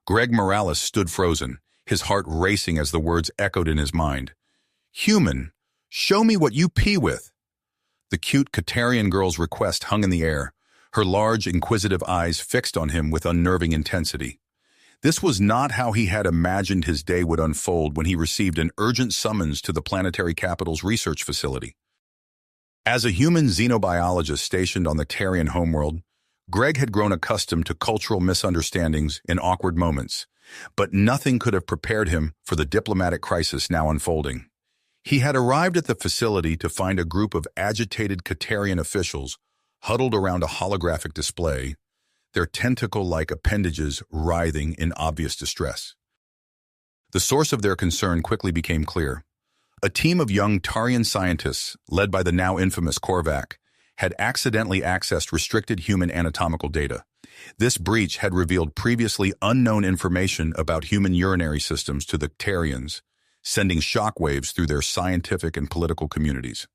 Greg Morales stood frozen, his heart racing as the words echoed in his mind. "Human, show me what you pee with." The cute Katarian girl's request hung in the air, her large, inquisitive eyes fixed on him with unnerving intensity. This was not how he had imagined his day would unfold when he received an urgent summons to the planetary capital's research facility. As a human xenobiologist stationed on the Tarian homeworld, Greg had grown accustomed to cultural misunderstandings in awkward moments, but nothing could have prepared him for the diplomatic crisis now unfolding. He had arrived at the facility to find a group of agitated Katarian officials huddled around a holographic display, their tentacle-like appendages writhing in obvious distress. The source of their concern quickly became clear. A team of young Tarian scientists, led by the now infamous Korvac, had accidentally accessed restricted human anatomical data. This breach had revealed previously unknown information about human urinary systems to the Tarians, sending shockwaves through their scientific and political communities.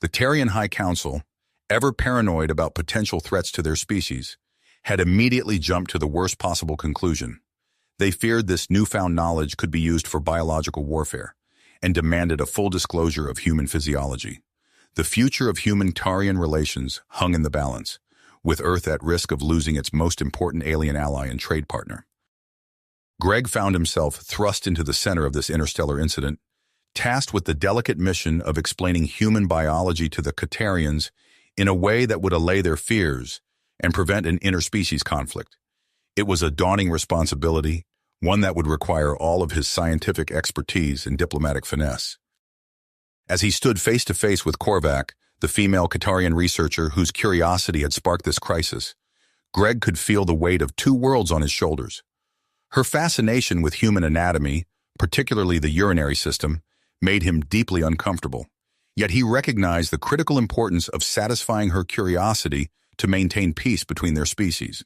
The Tarian High Council, ever paranoid about potential threats to their species, had immediately jumped to the worst possible conclusion. They feared this newfound knowledge could be used for biological warfare, and demanded a full disclosure of human physiology. The future of human-Tarian relations hung in the balance, with Earth at risk of losing its most important alien ally and trade partner. Greg found himself thrust into the center of this interstellar incident, tasked with the delicate mission of explaining human biology to the Katarians in a way that would allay their fears and prevent an interspecies conflict. It was a daunting responsibility, one that would require all of his scientific expertise and diplomatic finesse. As he stood face-to-face with Korvac, the female Katarian researcher whose curiosity had sparked this crisis, Greg could feel the weight of two worlds on his shoulders. Her fascination with human anatomy, particularly the urinary system, made him deeply uncomfortable. Yet he recognized the critical importance of satisfying her curiosity to maintain peace between their species.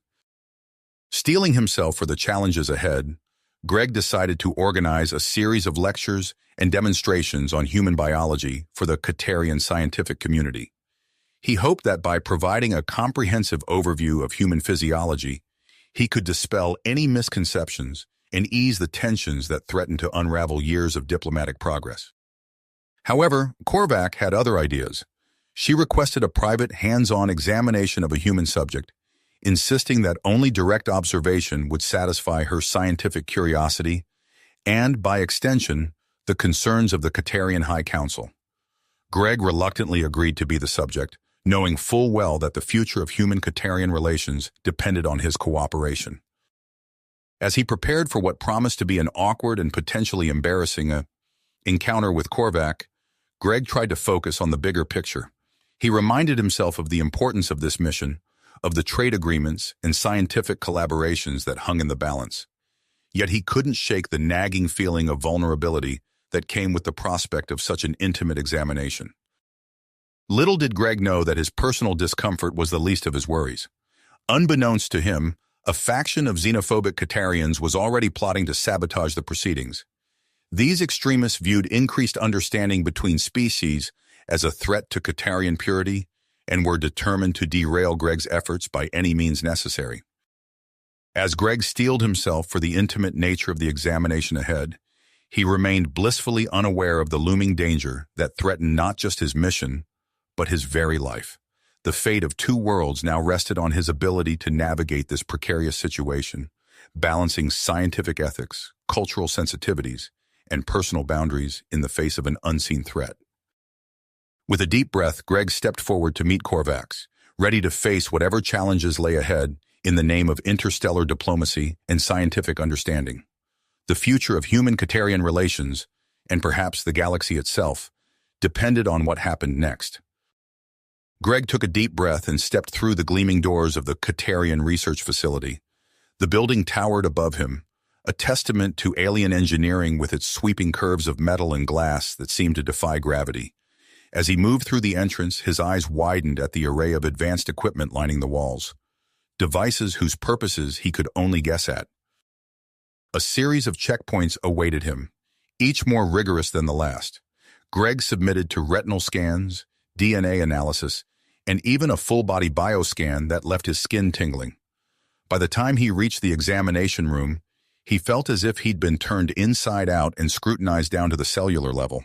Steeling himself for the challenges ahead, Greg decided to organize a series of lectures and demonstrations on human biology for the Katarian scientific community. He hoped that by providing a comprehensive overview of human physiology, he could dispel any misconceptions and ease the tensions that threatened to unravel years of diplomatic progress. However, Korvac had other ideas. She requested a private, hands-on examination of a human subject, insisting that only direct observation would satisfy her scientific curiosity and, by extension, the concerns of the Katarian High Council. Greg reluctantly agreed to be the subject, knowing full well that the future of human-Katarian relations depended on his cooperation. As he prepared for what promised to be an awkward and potentially embarrassing encounter with Korvac, Greg tried to focus on the bigger picture. He reminded himself of the importance of this mission, of the trade agreements and scientific collaborations that hung in the balance. Yet he couldn't shake the nagging feeling of vulnerability that came with the prospect of such an intimate examination. Little did Greg know that his personal discomfort was the least of his worries. Unbeknownst to him, a faction of xenophobic Katarians was already plotting to sabotage the proceedings. These extremists viewed increased understanding between species as a threat to Katarian purity and were determined to derail Greg's efforts by any means necessary. As Greg steeled himself for the intimate nature of the examination ahead, he remained blissfully unaware of the looming danger that threatened not just his mission, but his very life. The fate of two worlds now rested on his ability to navigate this precarious situation, balancing scientific ethics, cultural sensitivities, and personal boundaries in the face of an unseen threat. With a deep breath, Greg stepped forward to meet Korvac, ready to face whatever challenges lay ahead in the name of interstellar diplomacy and scientific understanding. The future of human-Katarian relations, and perhaps the galaxy itself, depended on what happened next. Greg took a deep breath and stepped through the gleaming doors of the Katarian research facility. The building towered above him, a testament to alien engineering with its sweeping curves of metal and glass that seemed to defy gravity. As he moved through the entrance, his eyes widened at the array of advanced equipment lining the walls, devices whose purposes he could only guess at. A series of checkpoints awaited him, each more rigorous than the last. Greg submitted to retinal scans, DNA analysis, and even a full-body bioscan that left his skin tingling. By the time he reached the examination room, he felt as if he'd been turned inside out and scrutinized down to the cellular level.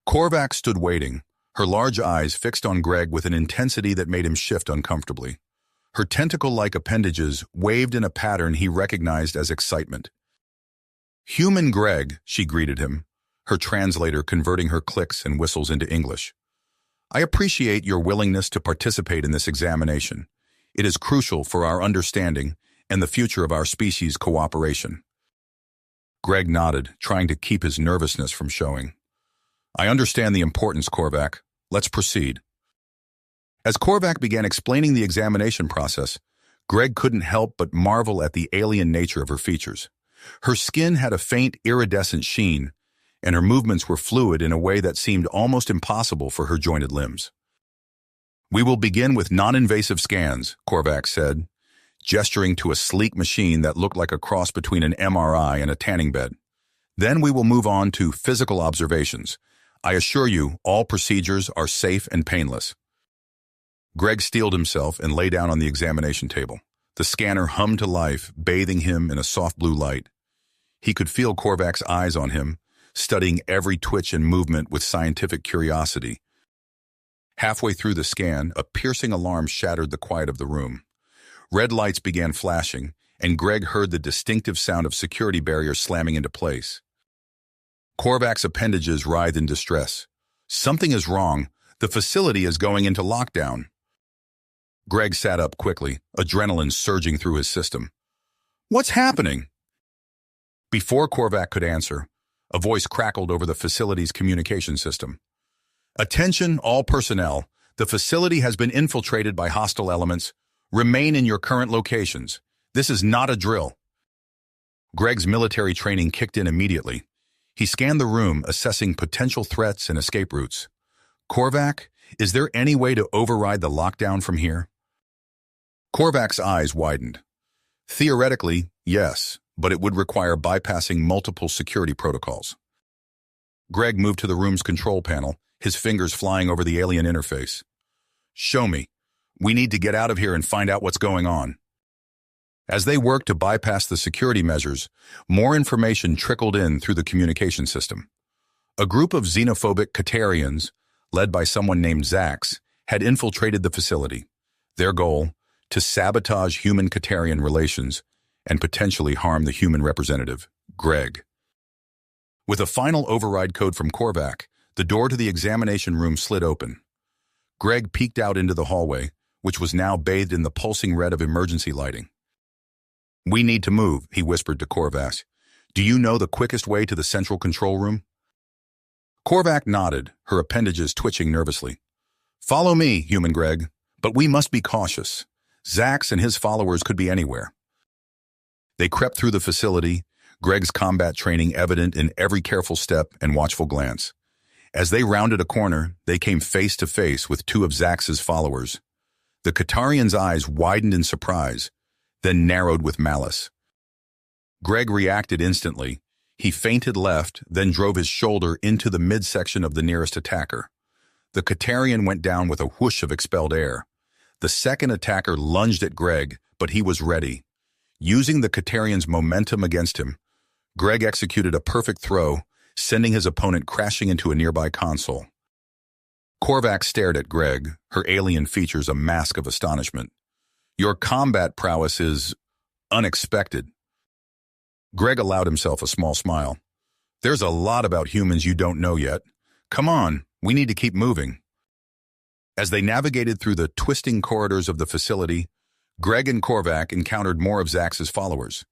Korvac stood waiting, her large eyes fixed on Greg with an intensity that made him shift uncomfortably. Her tentacle-like appendages waved in a pattern he recognized as excitement. "Human Greg," she greeted him, her translator converting her clicks and whistles into English. "I appreciate your willingness to participate in this examination. It is crucial for our understanding and the future of our species' cooperation." Greg nodded, trying to keep his nervousness from showing. "I understand the importance, Korvac. Let's proceed." As Korvac began explaining the examination process, Greg couldn't help but marvel at the alien nature of her features. Her skin had a faint, iridescent sheen, and her movements were fluid in a way that seemed almost impossible for her jointed limbs. "We will begin with non-invasive scans," Korvac said, gesturing to a sleek machine that looked like a cross between an MRI and a tanning bed. "Then we will move on to physical observations. I assure you, all procedures are safe and painless." Greg steeled himself and lay down on the examination table. The scanner hummed to life, bathing him in a soft blue light. He could feel Korvac's eyes on him, studying every twitch and movement with scientific curiosity. Halfway through the scan, a piercing alarm shattered the quiet of the room. Red lights began flashing, and Greg heard the distinctive sound of security barriers slamming into place. Korvac's appendages writhed in distress. "Something is wrong. The facility is going into lockdown." Greg sat up quickly, adrenaline surging through his system. "What's happening?" Before Korvac could answer, a voice crackled over the facility's communication system. "Attention, all personnel. The facility has been infiltrated by hostile elements. Remain in your current locations. This is not a drill." Greg's military training kicked in immediately. He scanned the room, assessing potential threats and escape routes. "Korvac, is there any way to override the lockdown from here?" Korvac's eyes widened. "Theoretically, yes, but it would require bypassing multiple security protocols." Greg moved to the room's control panel, his fingers flying over the alien interface. "Show me. We need to get out of here and find out what's going on." As they worked to bypass the security measures, more information trickled in through the communication system. A group of xenophobic Katarians, led by someone named Zax, had infiltrated the facility. Their goal, to sabotage human-Katarian relations and potentially harm the human representative, Greg. With a final override code from Korvac, the door to the examination room slid open. Greg peeked out into the hallway, which was now bathed in the pulsing red of emergency lighting. "We need to move," he whispered to Korvac. "Do you know the quickest way to the central control room?" Korvac nodded, her appendages twitching nervously. "Follow me, human Greg, but we must be cautious. Zax and his followers could be anywhere." They crept through the facility, Greg's combat training evident in every careful step and watchful glance. As they rounded a corner, they came face to face with two of Zax's followers. The Katarian's eyes widened in surprise, then narrowed with malice. Greg reacted instantly. He feinted left, then drove his shoulder into the midsection of the nearest attacker. The Katarian went down with a whoosh of expelled air. The second attacker lunged at Greg, but he was ready. Using the Katarian's momentum against him, Greg executed a perfect throw, sending his opponent crashing into a nearby console. Korvac stared at Greg, her alien features a mask of astonishment. "Your combat prowess is unexpected." Greg allowed himself a small smile. "There's a lot about humans you don't know yet. Come on, we need to keep moving." As they navigated through the twisting corridors of the facility, Greg and Korvac encountered more of Zax's followers.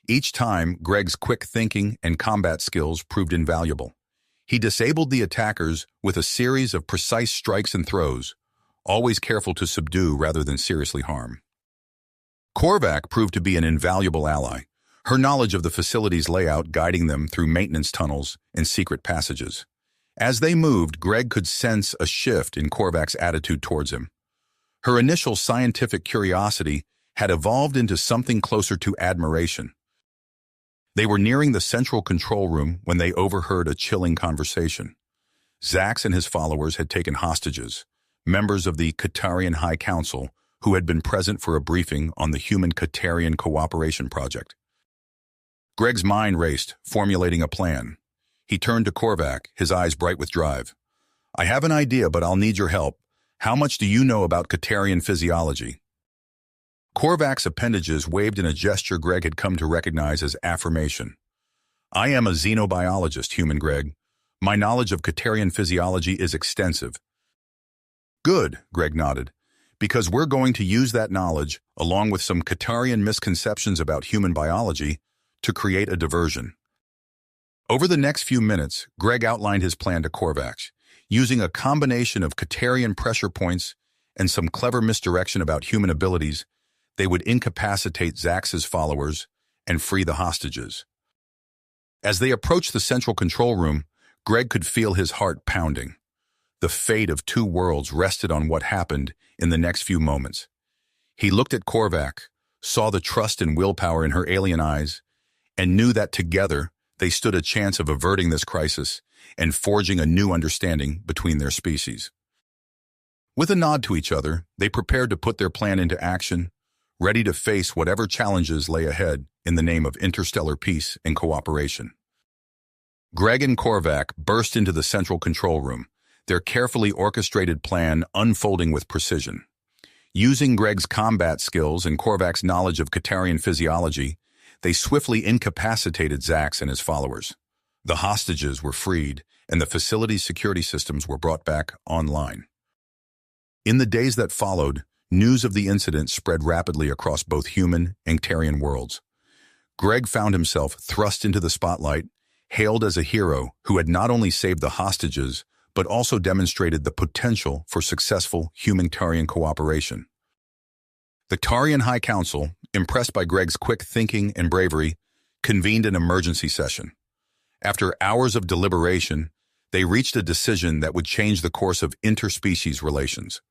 Each time, Greg's quick thinking and combat skills proved invaluable. He disabled the attackers with a series of precise strikes and throws, always careful to subdue rather than seriously harm. Korvac proved to be an invaluable ally, her knowledge of the facility's layout guiding them through maintenance tunnels and secret passages. As they moved, Greg could sense a shift in Korvac's attitude towards him. Her initial scientific curiosity had evolved into something closer to admiration. They were nearing the central control room when they overheard a chilling conversation. Zax and his followers had taken hostages, members of the Katarian High Council, who had been present for a briefing on the Human-Catarian Cooperation Project. Greg's mind raced, formulating a plan. He turned to Korvac, his eyes bright with drive. "I have an idea, but I'll need your help. How much do you know about Catarian physiology?" Korvac's appendages waved in a gesture Greg had come to recognize as affirmation. "I am a xenobiologist, human Greg. My knowledge of Catarian physiology is extensive." "Good," Greg nodded, "because we're going to use that knowledge, along with some Catarian misconceptions about human biology, to create a diversion." Over the next few minutes, Greg outlined his plan to Korvac, using a combination of Catarian pressure points and some clever misdirection about human abilities. They would incapacitate Zax's followers and free the hostages. As they approached the central control room, Greg could feel his heart pounding. The fate of two worlds rested on what happened in the next few moments. He looked at Korvac, saw the trust and willpower in her alien eyes, and knew that together they stood a chance of averting this crisis and forging a new understanding between their species. With a nod to each other, they prepared to put their plan into action, ready to face whatever challenges lay ahead in the name of interstellar peace and cooperation. Greg and Korvac burst into the central control room, their carefully orchestrated plan unfolding with precision. Using Greg's combat skills and Korvac's knowledge of Catarian physiology, they swiftly incapacitated Zax and his followers. The hostages were freed, and the facility's security systems were brought back online. In the days that followed, news of the incident spread rapidly across both human and Catarian worlds. Greg found himself thrust into the spotlight, hailed as a hero who had not only saved the hostages, but also demonstrated the potential for successful human-Catarian cooperation. The Catarian High Council, impressed by Greg's quick thinking and bravery, convened an emergency session. After hours of deliberation, they reached a decision that would change the course of interspecies relations.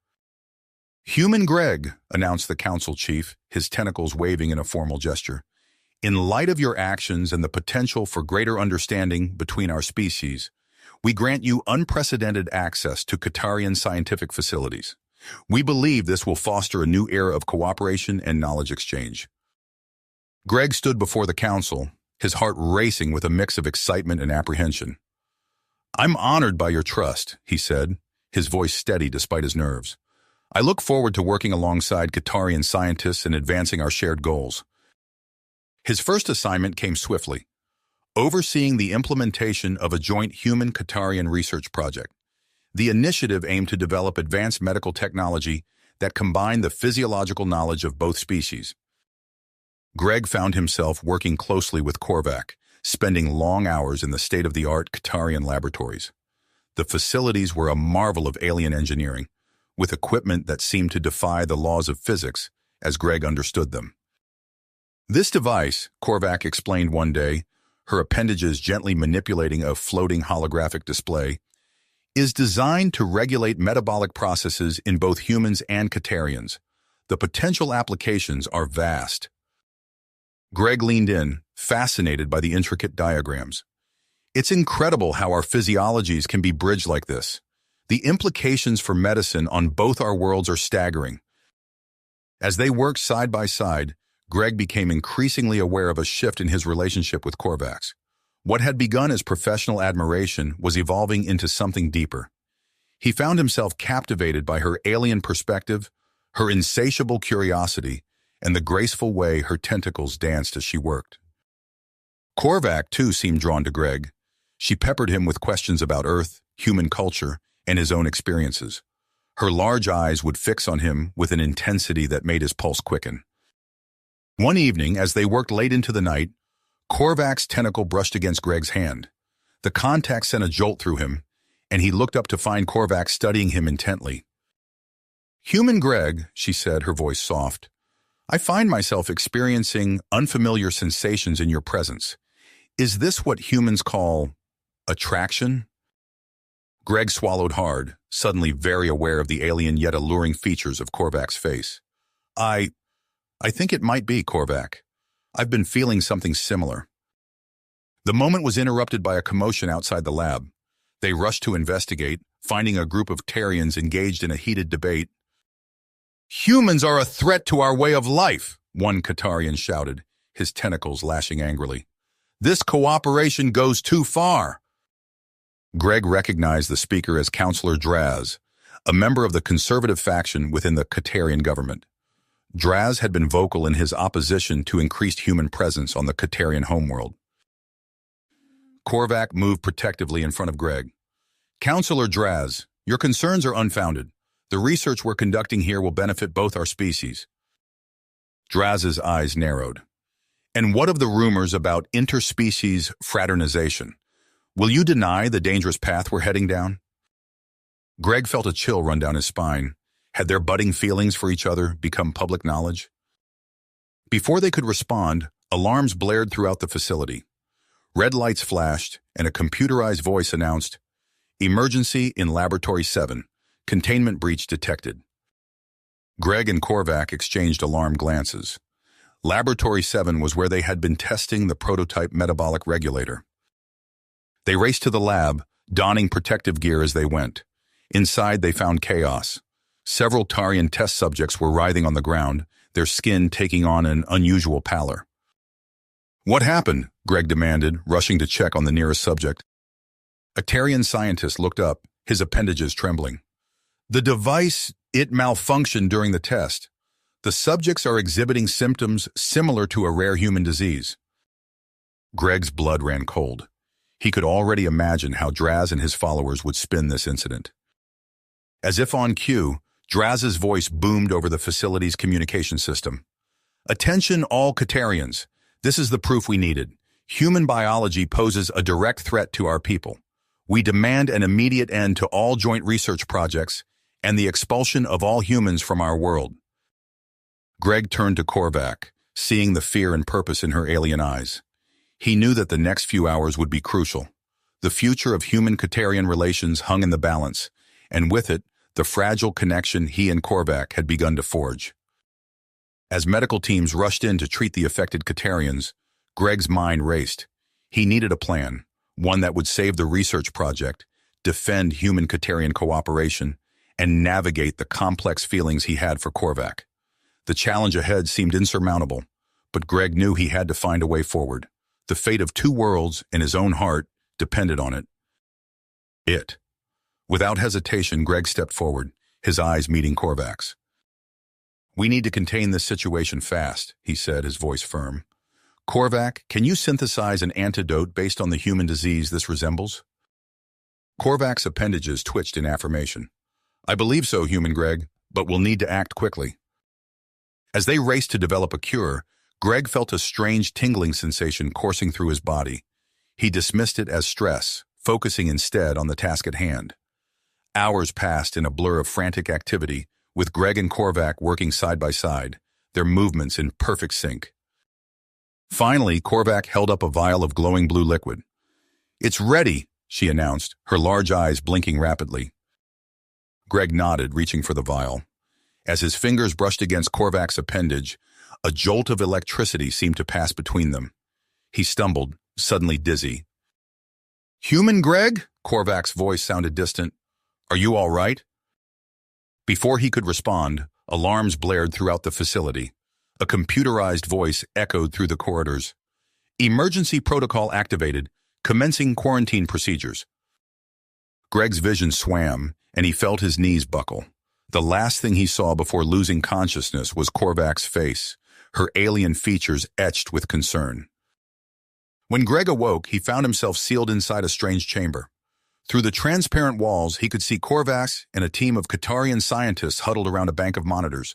"Human Greg," announced the council chief, his tentacles waving in a formal gesture, "in light of your actions and the potential for greater understanding between our species, we grant you unprecedented access to Catarian scientific facilities. We believe this will foster a new era of cooperation and knowledge exchange." Greg stood before the council, his heart racing with a mix of excitement and apprehension. "I'm honored by your trust," he said, his voice steady despite his nerves. "I look forward to working alongside Catarian scientists and advancing our shared goals." His first assignment came swiftly, overseeing the implementation of a joint human-Catarian research project. The initiative aimed to develop advanced medical technology that combined the physiological knowledge of both species. Greg found himself working closely with Korvac, spending long hours in the state-of-the-art Catarian laboratories. The facilities were a marvel of alien engineering, with equipment that seemed to defy the laws of physics as Greg understood them. "This device," Korvac explained one day, her appendages gently manipulating a floating holographic display, "is designed to regulate metabolic processes in both humans and Catarians. The potential applications are vast." Greg leaned in, fascinated by the intricate diagrams. "It's incredible how our physiologies can be bridged like this. The implications for medicine on both our worlds are staggering." As they worked side by side, Greg became increasingly aware of a shift in his relationship with Korvac. What had begun as professional admiration was evolving into something deeper. He found himself captivated by her alien perspective, her insatiable curiosity, and the graceful way her tentacles danced as she worked. Korvac, too, seemed drawn to Greg. She peppered him with questions about Earth, human culture, and his own experiences. Her large eyes would fix on him with an intensity that made his pulse quicken. One evening, as they worked late into the night, Korvac's tentacle brushed against Greg's hand. The contact sent a jolt through him, and he looked up to find Korvac studying him intently. "Human Greg," she said, her voice soft, "I find myself experiencing unfamiliar sensations in your presence. Is this what humans call attraction?" Greg swallowed hard, suddenly very aware of the alien yet alluring features of Korvac's face. I think it might be, Korvac. I've been feeling something similar." The moment was interrupted by a commotion outside the lab. They rushed to investigate, finding a group of Tarians engaged in a heated debate. Humans are a threat to our way of life, one Katarian shouted, his tentacles lashing angrily. This cooperation goes too far. Greg recognized the speaker as Counselor Draz, a member of the conservative faction within the Katarian government. Draz had been vocal in his opposition to increased human presence on the Katarian homeworld. Korvac moved protectively in front of Greg. Counselor Draz, your concerns are unfounded. The research we're conducting here will benefit both our species. Draz's eyes narrowed. And what of the rumors about interspecies fraternization? Will you deny the dangerous path we're heading down? Greg felt a chill run down his spine. Had their budding feelings for each other become public knowledge? Before they could respond, alarms blared throughout the facility. Red lights flashed, and a computerized voice announced, "Emergency in Laboratory 7. Containment breach detected." Greg and Korvac exchanged alarmed glances. Laboratory 7 was where they had been testing the prototype metabolic regulator. They raced to the lab, donning protective gear as they went. Inside, they found chaos. Several Tarian test subjects were writhing on the ground, their skin taking on an unusual pallor. "What happened?" Greg demanded, rushing to check on the nearest subject. A Tarian scientist looked up, his appendages trembling. "The device, it malfunctioned during the test. The subjects are exhibiting symptoms similar to a rare human disease." Greg's blood ran cold. He could already imagine how Draz and his followers would spin this incident. As if on cue, Draz's voice boomed over the facility's communication system. "Attention all Katarians. This is the proof we needed. Human biology poses a direct threat to our people. We demand an immediate end to all joint research projects and the expulsion of all humans from our world." Greg turned to Korvac, seeing the fear and purpose in her alien eyes. He knew that the next few hours would be crucial. The future of human-Katarian relations hung in the balance, and with it, the fragile connection he and Korvac had begun to forge. As medical teams rushed in to treat the affected Katarians, Greg's mind raced. He needed a plan, one that would save the research project, defend human-Katarian cooperation, and navigate the complex feelings he had for Korvac. The challenge ahead seemed insurmountable, but Greg knew he had to find a way forward. The fate of two worlds and his own heart depended on it. Without hesitation, Greg stepped forward, his eyes meeting Korvac's. "We need to contain this situation fast," he said, his voice firm. "Korvac, can you synthesize an antidote based on the human disease this resembles?" Korvac's appendages twitched in affirmation. "I believe so, human Greg, but we'll need to act quickly." As they raced to develop a cure, Greg felt a strange tingling sensation coursing through his body. He dismissed it as stress, focusing instead on the task at hand. Hours passed in a blur of frantic activity, with Greg and Korvac working side by side, their movements in perfect sync. Finally, Korvac held up a vial of glowing blue liquid. "It's ready," she announced, her large eyes blinking rapidly. Greg nodded, reaching for the vial. As his fingers brushed against Korvac's appendage, a jolt of electricity seemed to pass between them. He stumbled, suddenly dizzy. "Human Greg?" Korvac's voice sounded distant. "Are you all right?" Before he could respond, alarms blared throughout the facility. A computerized voice echoed through the corridors. "Emergency protocol activated, commencing quarantine procedures." Greg's vision swam, and he felt his knees buckle. The last thing he saw before losing consciousness was Korvac's face, her alien features etched with concern. When Greg awoke, he found himself sealed inside a strange chamber. Through the transparent walls, he could see Korvac and a team of Katarian scientists huddled around a bank of monitors.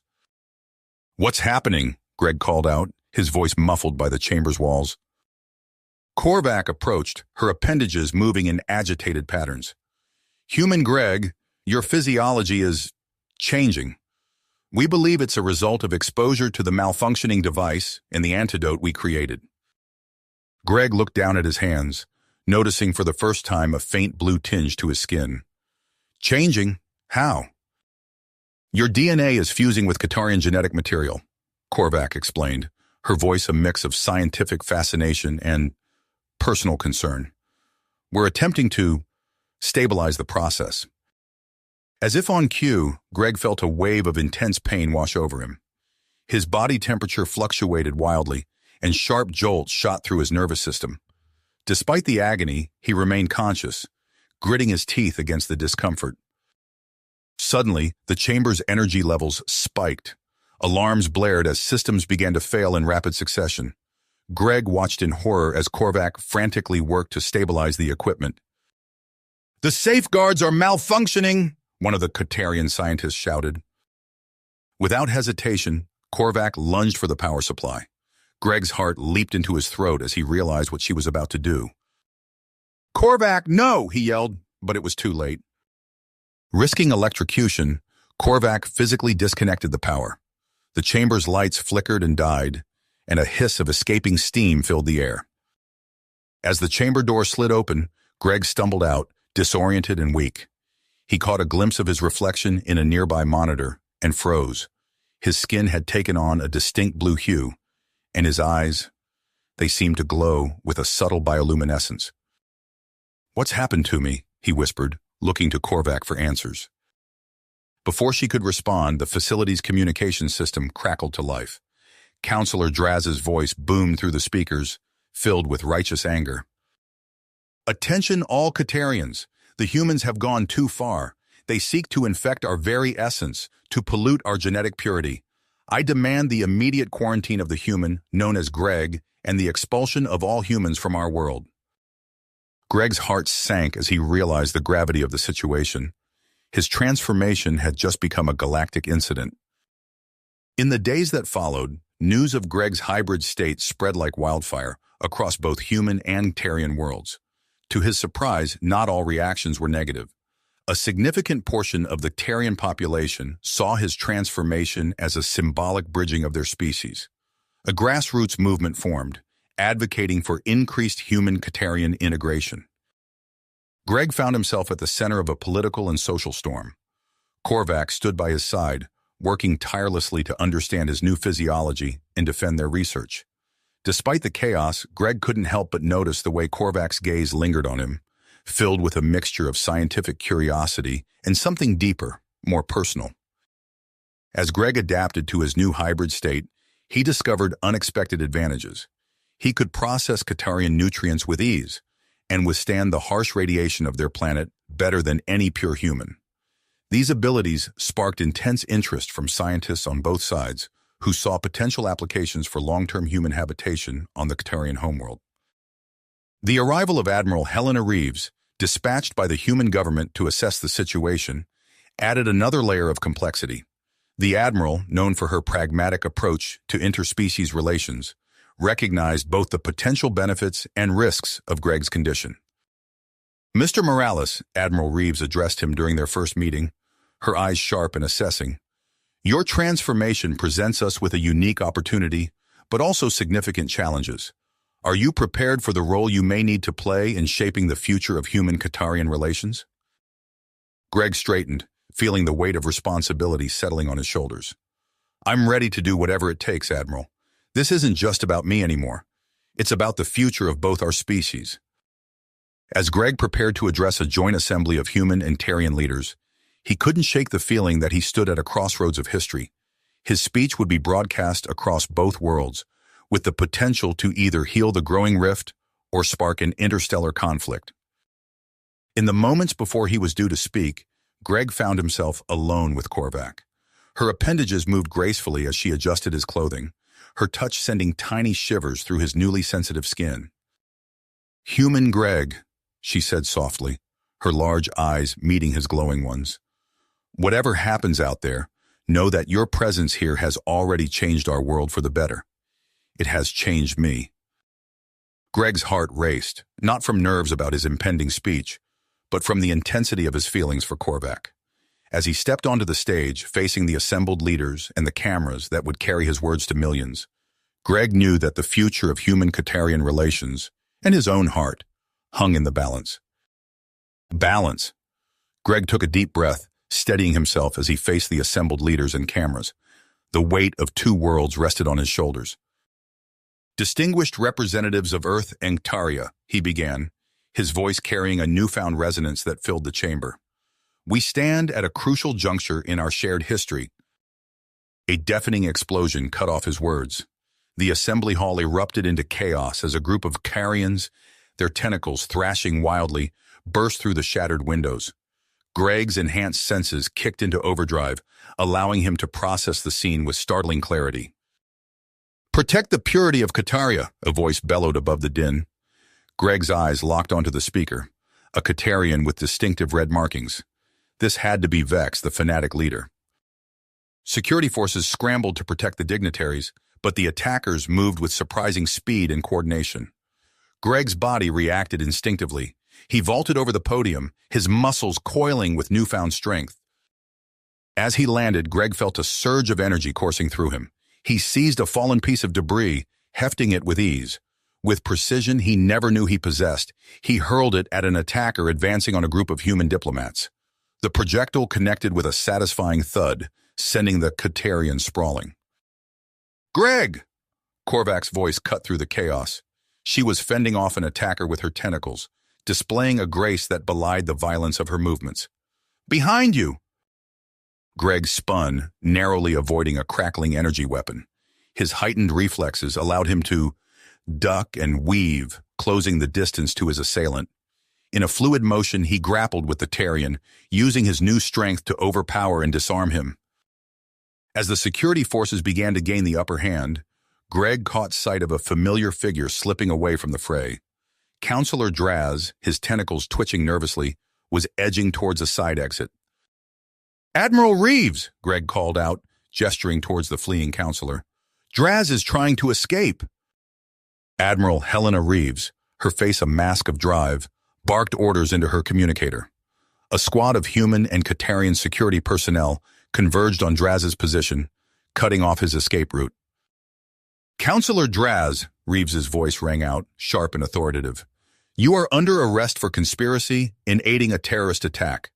"What's happening?" Greg called out, his voice muffled by the chamber's walls. Korvac approached, her appendages moving in agitated patterns. "Human Greg, your physiology is changing. We believe it's a result of exposure to the malfunctioning device and the antidote we created." Greg looked down at his hands, noticing for the first time a faint blue tinge to his skin. "Changing? How?" "Your DNA is fusing with Katarian genetic material," Korvac explained, her voice a mix of scientific fascination and personal concern. "We're attempting to stabilize the process." As if on cue, Greg felt a wave of intense pain wash over him. His body temperature fluctuated wildly, and sharp jolts shot through his nervous system. Despite the agony, he remained conscious, gritting his teeth against the discomfort. Suddenly, the chamber's energy levels spiked. Alarms blared as systems began to fail in rapid succession. Greg watched in horror as Korvac frantically worked to stabilize the equipment. "The safeguards are malfunctioning!" one of the Katarian scientists shouted. Without hesitation, Korvac lunged for the power supply. Greg's heart leaped into his throat as he realized what she was about to do. "Korvac, no!" he yelled, but it was too late. Risking electrocution, Korvac physically disconnected the power. The chamber's lights flickered and died, and a hiss of escaping steam filled the air. As the chamber door slid open, Greg stumbled out, disoriented and weak. He caught a glimpse of his reflection in a nearby monitor and froze. His skin had taken on a distinct blue hue, and his eyes, they seemed to glow with a subtle bioluminescence. "What's happened to me?" he whispered, looking to Korvac for answers. Before she could respond, the facility's communication system crackled to life. Counselor Draz's voice boomed through the speakers, filled with righteous anger. "Attention all Katarians! The humans have gone too far. They seek to infect our very essence, to pollute our genetic purity. I demand the immediate quarantine of the human, known as Greg, and the expulsion of all humans from our world." Greg's heart sank as he realized the gravity of the situation. His transformation had just become a galactic incident. In the days that followed, news of Greg's hybrid state spread like wildfire across both human and Tarian worlds. To his surprise, not all reactions were negative. A significant portion of the Tarian population saw his transformation as a symbolic bridging of their species. A grassroots movement formed, advocating for increased human Katarian integration. Greg found himself at the center of a political and social storm. Korvac stood by his side, working tirelessly to understand his new physiology and defend their research. Despite the chaos, Greg couldn't help but notice the way Korvac's gaze lingered on him, filled with a mixture of scientific curiosity and something deeper, more personal. As Greg adapted to his new hybrid state, he discovered unexpected advantages. He could process Katarian nutrients with ease and withstand the harsh radiation of their planet better than any pure human. These abilities sparked intense interest from scientists on both sides, who saw potential applications for long-term human habitation on the Katarian homeworld. The arrival of Admiral Helena Reeves, dispatched by the human government to assess the situation, added another layer of complexity. The Admiral, known for her pragmatic approach to interspecies relations, recognized both the potential benefits and risks of Greg's condition. "Mr. Morales," Admiral Reeves addressed him during their first meeting, her eyes sharp and assessing, "your transformation presents us with a unique opportunity, but also significant challenges. Are you prepared for the role you may need to play in shaping the future of human-Katarian relations?" Greg straightened, feeling the weight of responsibility settling on his shoulders. "I'm ready to do whatever it takes, Admiral. This isn't just about me anymore. It's about the future of both our species." As Greg prepared to address a joint assembly of human and Tarian leaders, he couldn't shake the feeling that he stood at a crossroads of history. His speech would be broadcast across both worlds, with the potential to either heal the growing rift or spark an interstellar conflict. In the moments before he was due to speak, Greg found himself alone with Korvac. Her appendages moved gracefully as she adjusted his clothing, her touch sending tiny shivers through his newly sensitive skin. "Human Greg," she said softly, her large eyes meeting his glowing ones. "Whatever happens out there, know that your presence here has already changed our world for the better. It has changed me." Greg's heart raced, not from nerves about his impending speech, but from the intensity of his feelings for Korvac. As he stepped onto the stage, facing the assembled leaders and the cameras that would carry his words to millions, Greg knew that the future of human-Katarian relations, and his own heart, hung in the balance. Balance. Greg took a deep breath, steadying himself as he faced the assembled leaders and cameras. The weight of two worlds rested on his shoulders. "Distinguished representatives of Earth and Taria," he began, his voice carrying a newfound resonance that filled the chamber. We stand at a crucial juncture in our shared history. A deafening explosion cut off his words. The assembly hall erupted into chaos as a group of carrions, their tentacles thrashing wildly, burst through the shattered windows. Greg's enhanced senses kicked into overdrive, allowing him to process the scene with startling clarity. "Protect the purity of Kataria," a voice bellowed above the din. Greg's eyes locked onto the speaker, a Katarian with distinctive red markings. This had to be Vex, the fanatic leader. Security forces scrambled to protect the dignitaries, but the attackers moved with surprising speed and coordination. Greg's body reacted instinctively. He vaulted over the podium, his muscles coiling with newfound strength. As he landed, Greg felt a surge of energy coursing through him. He seized a fallen piece of debris, hefting it with ease. With precision he never knew he possessed, he hurled it at an attacker advancing on a group of human diplomats. The projectile connected with a satisfying thud, sending the Katarian sprawling. "Greg!" Korvac's voice cut through the chaos. She was fending off an attacker with her tentacles, displaying a grace that belied the violence of her movements. "Behind you!" Greg spun, narrowly avoiding a crackling energy weapon. His heightened reflexes allowed him to duck and weave, closing the distance to his assailant. In a fluid motion, he grappled with the Tarian, using his new strength to overpower and disarm him. As the security forces began to gain the upper hand, Greg caught sight of a familiar figure slipping away from the fray. Counselor Draz, his tentacles twitching nervously, was edging towards a side exit. "Admiral Reeves!" Greg called out, gesturing towards the fleeing counselor. "Draz is trying to escape." Admiral Helena Reeves, her face a mask of drive, barked orders into her communicator. A squad of human and Katarian security personnel converged on Draz's position, cutting off his escape route. "Counselor Draz," Reeves's voice rang out, sharp and authoritative. "You are under arrest for conspiracy in aiding a terrorist attack."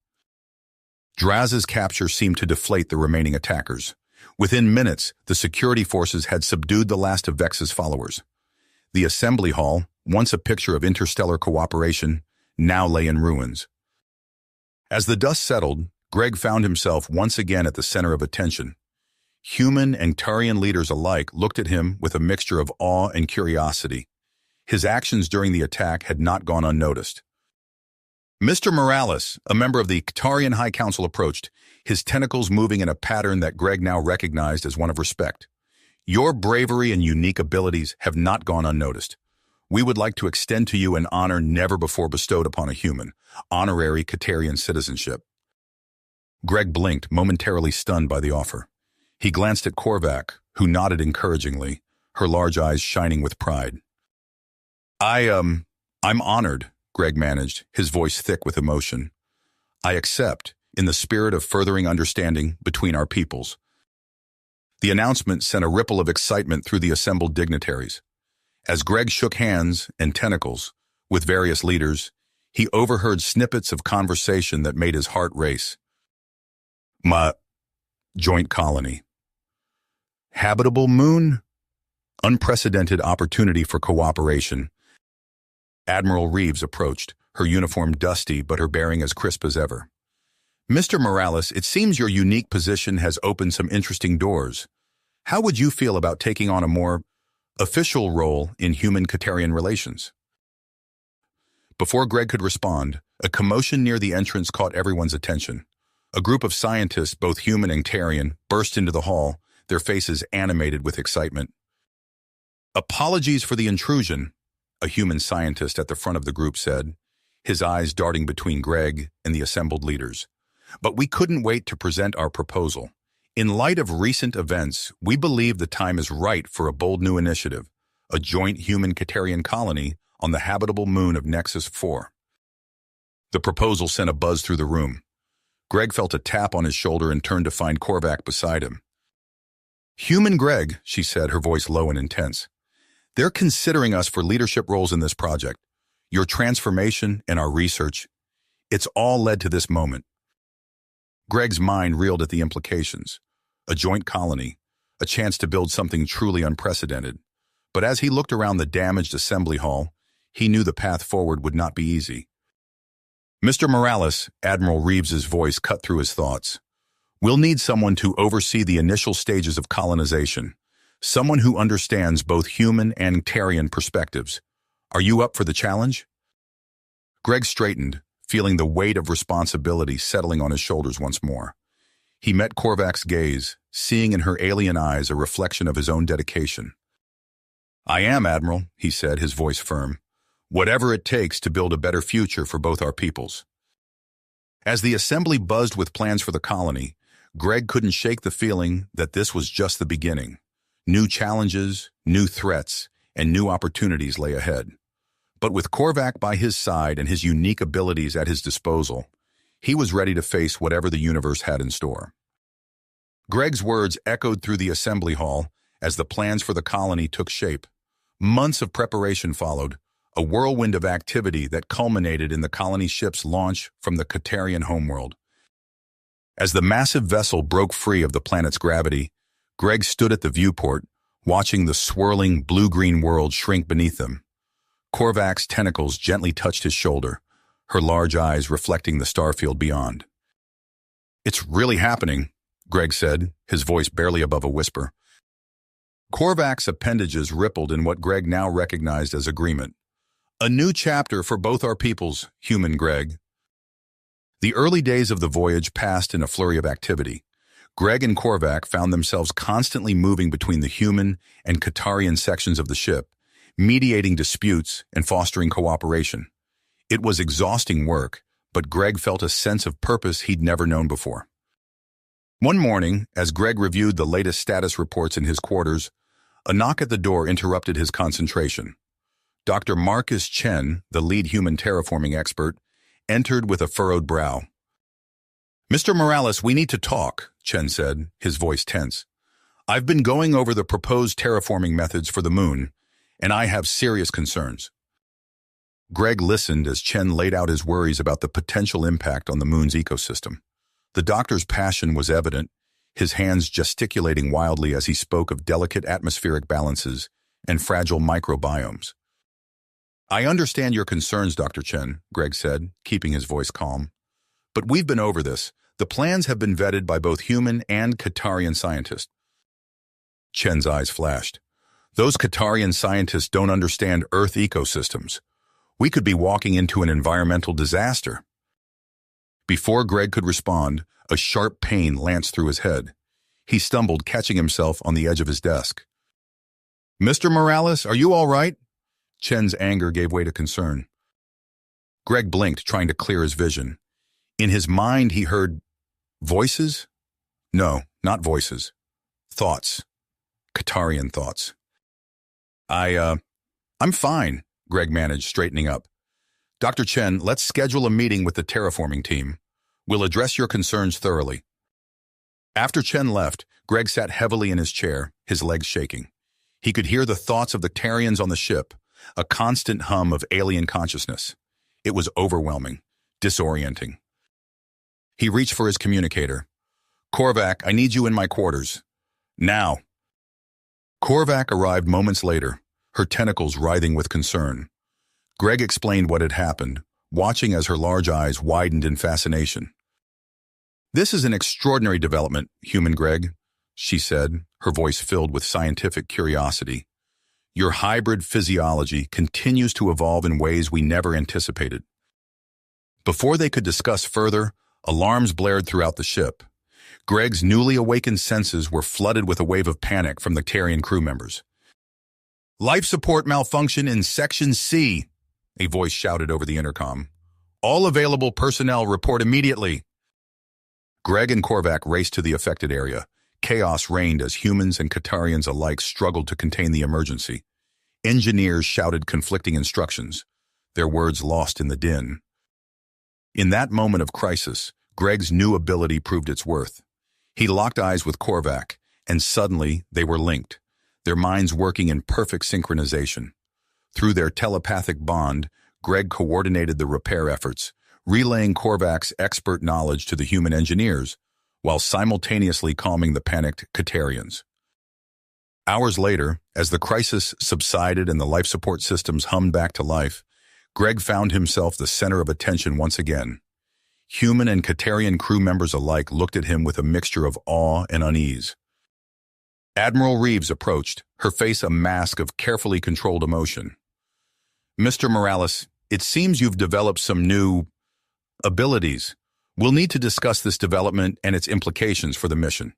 Draz's capture seemed to deflate the remaining attackers. Within minutes, the security forces had subdued the last of Vex's followers. The assembly hall, once a picture of interstellar cooperation, now lay in ruins. As the dust settled, Greg found himself once again at the center of attention. Human and Tarian leaders alike looked at him with a mixture of awe and curiosity. His actions during the attack had not gone unnoticed. Mr. Morales, a member of the Katarian High Council, approached, his tentacles moving in a pattern that Greg now recognized as one of respect. "Your bravery and unique abilities have not gone unnoticed. We would like to extend to you an honor never before bestowed upon a human, honorary Katarian citizenship." Greg blinked, momentarily stunned by the offer. He glanced at Korvac, who nodded encouragingly, her large eyes shining with pride. I'm honored," Greg managed, his voice thick with emotion. "I accept, in the spirit of furthering understanding between our peoples." The announcement sent a ripple of excitement through the assembled dignitaries. As Greg shook hands and tentacles with various leaders, he overheard snippets of conversation that made his heart race. Joint colony. Habitable moon? Unprecedented opportunity for cooperation. Admiral Reeves approached, her uniform dusty but her bearing as crisp as ever. "Mr. Morales, it seems your unique position has opened some interesting doors. How would you feel about taking on a more official role in human-Katarian relations?" Before Greg could respond, a commotion near the entrance caught everyone's attention. A group of scientists, both human and Tarian, burst into the hall, their faces animated with excitement. "Apologies for the intrusion," a human scientist at the front of the group said, his eyes darting between Greg and the assembled leaders. "But we couldn't wait to present our proposal. In light of recent events, we believe the time is right for a bold new initiative, a joint human-Katarian colony on the habitable moon of Nexus 4. The proposal sent a buzz through the room. Greg felt a tap on his shoulder and turned to find Korvac beside him. "Human Greg," she said, her voice low and intense. "They're considering us for leadership roles in this project. Your transformation and our research, it's all led to this moment." Greg's mind reeled at the implications. A joint colony, a chance to build something truly unprecedented. But as he looked around the damaged assembly hall, he knew the path forward would not be easy. Mr. Morales, Admiral Reeves's voice cut through his thoughts. We'll need someone to oversee the initial stages of colonization. Someone who understands both human and Tarian perspectives. Are you up for the challenge? Greg straightened, feeling the weight of responsibility settling on his shoulders once more. He met Korvac's gaze, seeing in her alien eyes a reflection of his own dedication. I am, Admiral, he said, his voice firm. Whatever it takes to build a better future for both our peoples. As the assembly buzzed with plans for the colony, Greg couldn't shake the feeling that this was just the beginning. New challenges, new threats, and new opportunities lay ahead. But with Korvac by his side and his unique abilities at his disposal, he was ready to face whatever the universe had in store. Greg's words echoed through the assembly hall as the plans for the colony took shape. Months of preparation followed, a whirlwind of activity that culminated in the colony ship's launch from the Katarian homeworld. As the massive vessel broke free of the planet's gravity, Greg stood at the viewport, watching the swirling blue-green world shrink beneath them. Korvac's tentacles gently touched his shoulder, her large eyes reflecting the starfield beyond. It's really happening, Greg said, his voice barely above a whisper. Korvac's appendages rippled in what Greg now recognized as agreement. A new chapter for both our peoples, human Greg. The early days of the voyage passed in a flurry of activity. Greg and Korvac found themselves constantly moving between the human and Katarian sections of the ship, mediating disputes and fostering cooperation. It was exhausting work, but Greg felt a sense of purpose he'd never known before. One morning, as Greg reviewed the latest status reports in his quarters, a knock at the door interrupted his concentration. Dr. Marcus Chen, the lead human terraforming expert, entered with a furrowed brow. Mr. Morales, we need to talk, Chen said, his voice tense. I've been going over the proposed terraforming methods for the moon, and I have serious concerns. Greg listened as Chen laid out his worries about the potential impact on the moon's ecosystem. The doctor's passion was evident, his hands gesticulating wildly as he spoke of delicate atmospheric balances and fragile microbiomes. I understand your concerns, Dr. Chen, Greg said, keeping his voice calm. But we've been over this. The plans have been vetted by both human and Katarian scientists. Chen's eyes flashed. Those Katarian scientists don't understand Earth ecosystems. We could be walking into an environmental disaster. Before Greg could respond, a sharp pain lanced through his head. He stumbled, catching himself on the edge of his desk. Mr. Morales, are you all right? Chen's anger gave way to concern. Greg blinked, trying to clear his vision. In his mind, he heard voices? No, not voices. Thoughts. Katarian thoughts. I'm fine, Greg managed, straightening up. Dr. Chen, let's schedule a meeting with the terraforming team. We'll address your concerns thoroughly. After Chen left, Greg sat heavily in his chair, his legs shaking. He could hear the thoughts of the Tarians on the ship, a constant hum of alien consciousness. It was overwhelming, disorienting. He reached for his communicator. Korvac, I need you in my quarters. Now. Korvac arrived moments later, her tentacles writhing with concern. Greg explained what had happened, watching as her large eyes widened in fascination. This is an extraordinary development, human Greg, she said, her voice filled with scientific curiosity. Your hybrid physiology continues to evolve in ways we never anticipated. Before they could discuss further, alarms blared throughout the ship. Greg's newly awakened senses were flooded with a wave of panic from the Tarian crew members. Life support malfunction in Section C, a voice shouted over the intercom. All available personnel report immediately. Greg and Korvac raced to the affected area. Chaos reigned as humans and Katarians alike struggled to contain the emergency. Engineers shouted conflicting instructions, their words lost in the din. In that moment of crisis, Greg's new ability proved its worth. He locked eyes with Korvac, and suddenly they were linked, their minds working in perfect synchronization. Through their telepathic bond, Greg coordinated the repair efforts, relaying Korvac's expert knowledge to the human engineers, while simultaneously calming the panicked Katarians. Hours later, as the crisis subsided and the life support systems hummed back to life, Greg found himself the center of attention once again. Human and Katarian crew members alike looked at him with a mixture of awe and unease. Admiral Reeves approached, her face a mask of carefully controlled emotion. "Mr. Morales, it seems you've developed some new abilities. We'll need to discuss this development and its implications for the mission."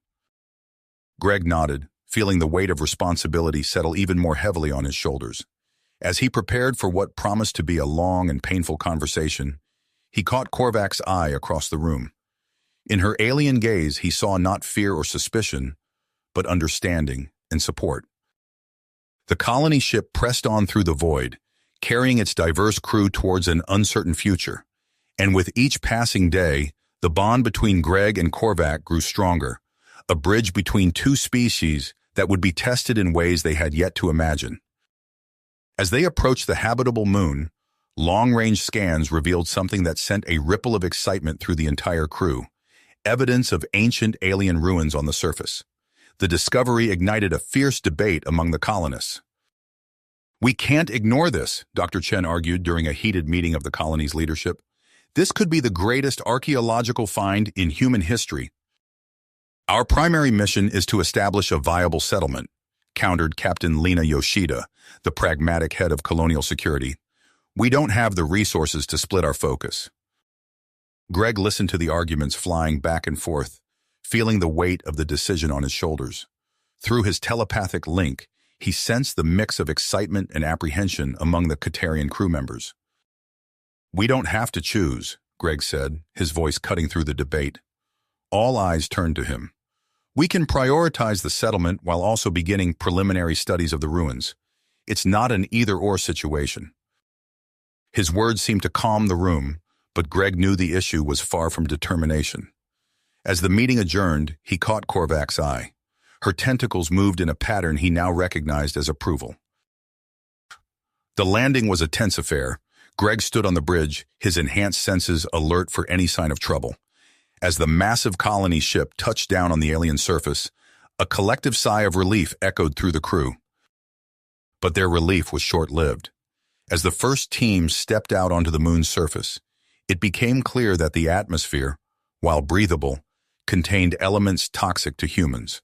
Greg nodded, feeling the weight of responsibility settle even more heavily on his shoulders. As he prepared for what promised to be a long and painful conversation, he caught Korvac's eye across the room. In her alien gaze, he saw not fear or suspicion, but understanding and support. The colony ship pressed on through the void, carrying its diverse crew towards an uncertain future. And with each passing day, the bond between Greg and Korvac grew stronger, a bridge between two species that would be tested in ways they had yet to imagine. As they approached the habitable moon, long-range scans revealed something that sent a ripple of excitement through the entire crew, evidence of ancient alien ruins on the surface. The discovery ignited a fierce debate among the colonists. "We can't ignore this," Dr. Chen argued during a heated meeting of the colony's leadership. "This could be the greatest archaeological find in human history." "Our primary mission is to establish a viable settlement," countered Captain Lena Yoshida, the pragmatic head of colonial security. "We don't have the resources to split our focus." Greg listened to the arguments flying back and forth, feeling the weight of the decision on his shoulders. Through his telepathic link, he sensed the mix of excitement and apprehension among the Katarian crew members. "We don't have to choose," Greg said, his voice cutting through the debate. All eyes turned to him. "We can prioritize the settlement while also beginning preliminary studies of the ruins. It's not an either-or situation." His words seemed to calm the room, but Greg knew the issue was far from determination. As the meeting adjourned, he caught Korvac's eye. Her tentacles moved in a pattern he now recognized as approval. The landing was a tense affair. Greg stood on the bridge, his enhanced senses alert for any sign of trouble. As the massive colony ship touched down on the alien surface, a collective sigh of relief echoed through the crew. But their relief was short-lived. As the first team stepped out onto the moon's surface, it became clear that the atmosphere, while breathable, contained elements toxic to humans.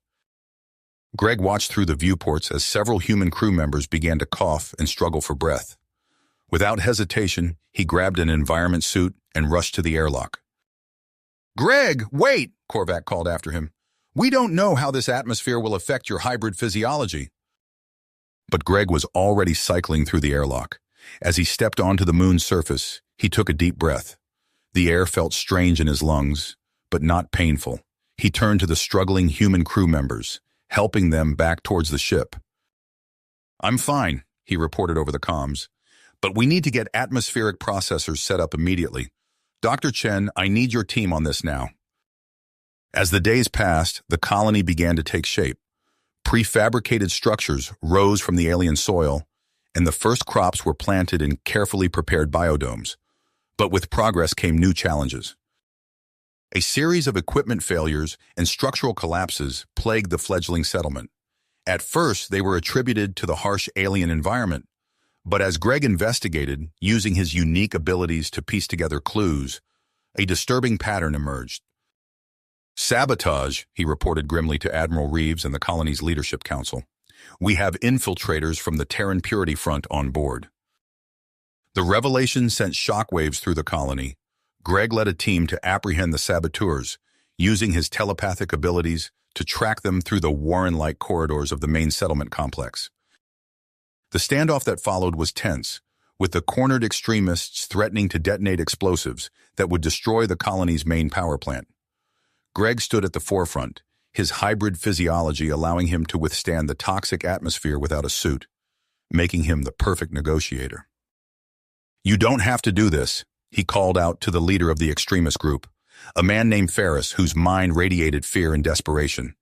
Greg watched through the viewports as several human crew members began to cough and struggle for breath. Without hesitation, he grabbed an environment suit and rushed to the airlock. "Greg, wait!" Korvac called after him. "We don't know how this atmosphere will affect your hybrid physiology." But Greg was already cycling through the airlock. As he stepped onto the moon's surface, he took a deep breath. The air felt strange in his lungs, but not painful. He turned to the struggling human crew members, helping them back towards the ship. "I'm fine," he reported over the comms, "but we need to get atmospheric processors set up immediately. Dr. Chen, I need your team on this now." As the days passed, the colony began to take shape. Prefabricated structures rose from the alien soil, and the first crops were planted in carefully prepared biodomes. But with progress came new challenges. A series of equipment failures and structural collapses plagued the fledgling settlement. At first, they were attributed to the harsh alien environment, but as Greg investigated, using his unique abilities to piece together clues, a disturbing pattern emerged. "Sabotage," he reported grimly to Admiral Reeves and the colony's leadership council. "We have infiltrators from the Terran Purity Front on board." The revelation sent shockwaves through the colony. Greg led a team to apprehend the saboteurs, using his telepathic abilities to track them through the Warren-like corridors of the main settlement complex. The standoff that followed was tense, with the cornered extremists threatening to detonate explosives that would destroy the colony's main power plant. Greg stood at the forefront, his hybrid physiology allowing him to withstand the toxic atmosphere without a suit, making him the perfect negotiator. "You don't have to do this," he called out to the leader of the extremist group, a man named Ferris whose mind radiated fear and desperation.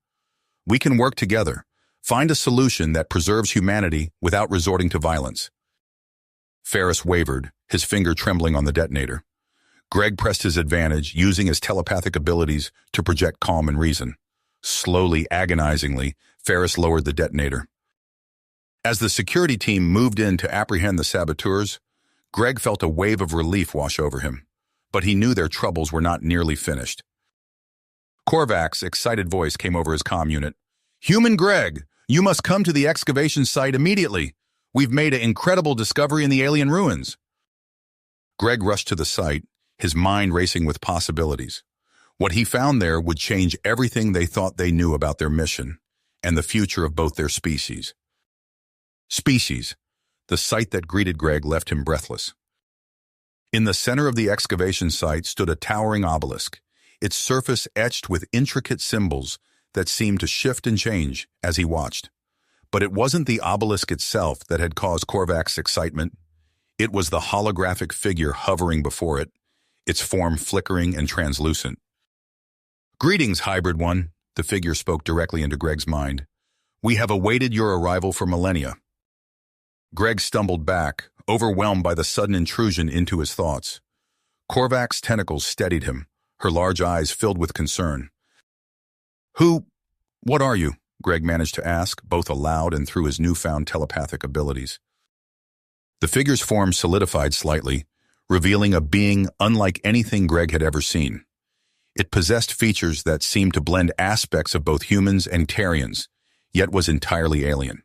"We can work together, find a solution that preserves humanity without resorting to violence." Ferris wavered, his finger trembling on the detonator. Greg pressed his advantage, using his telepathic abilities to project calm and reason. Slowly, agonizingly, Ferris lowered the detonator. As the security team moved in to apprehend the saboteurs, Greg felt a wave of relief wash over him, but he knew their troubles were not nearly finished. Korvac's excited voice came over his comm unit. "Human Greg, you must come to the excavation site immediately. We've made an incredible discovery in the alien ruins." Greg rushed to the site, his mind racing with possibilities. What he found there would change everything they thought they knew about their mission and the future of both their species. The sight that greeted Greg left him breathless. In the center of the excavation site stood a towering obelisk, its surface etched with intricate symbols that seemed to shift and change as he watched. But it wasn't the obelisk itself that had caused Korvac's excitement. It was the holographic figure hovering before it, its form flickering and translucent. "Greetings, hybrid one," the figure spoke directly into Greg's mind. "We have awaited your arrival for millennia." Greg stumbled back, overwhelmed by the sudden intrusion into his thoughts. Korvac's tentacles steadied him, her large eyes filled with concern. What are you?" Greg managed to ask, both aloud and through his newfound telepathic abilities. The figure's form solidified slightly, revealing a being unlike anything Greg had ever seen. It possessed features that seemed to blend aspects of both humans and Tarians, yet was entirely alien.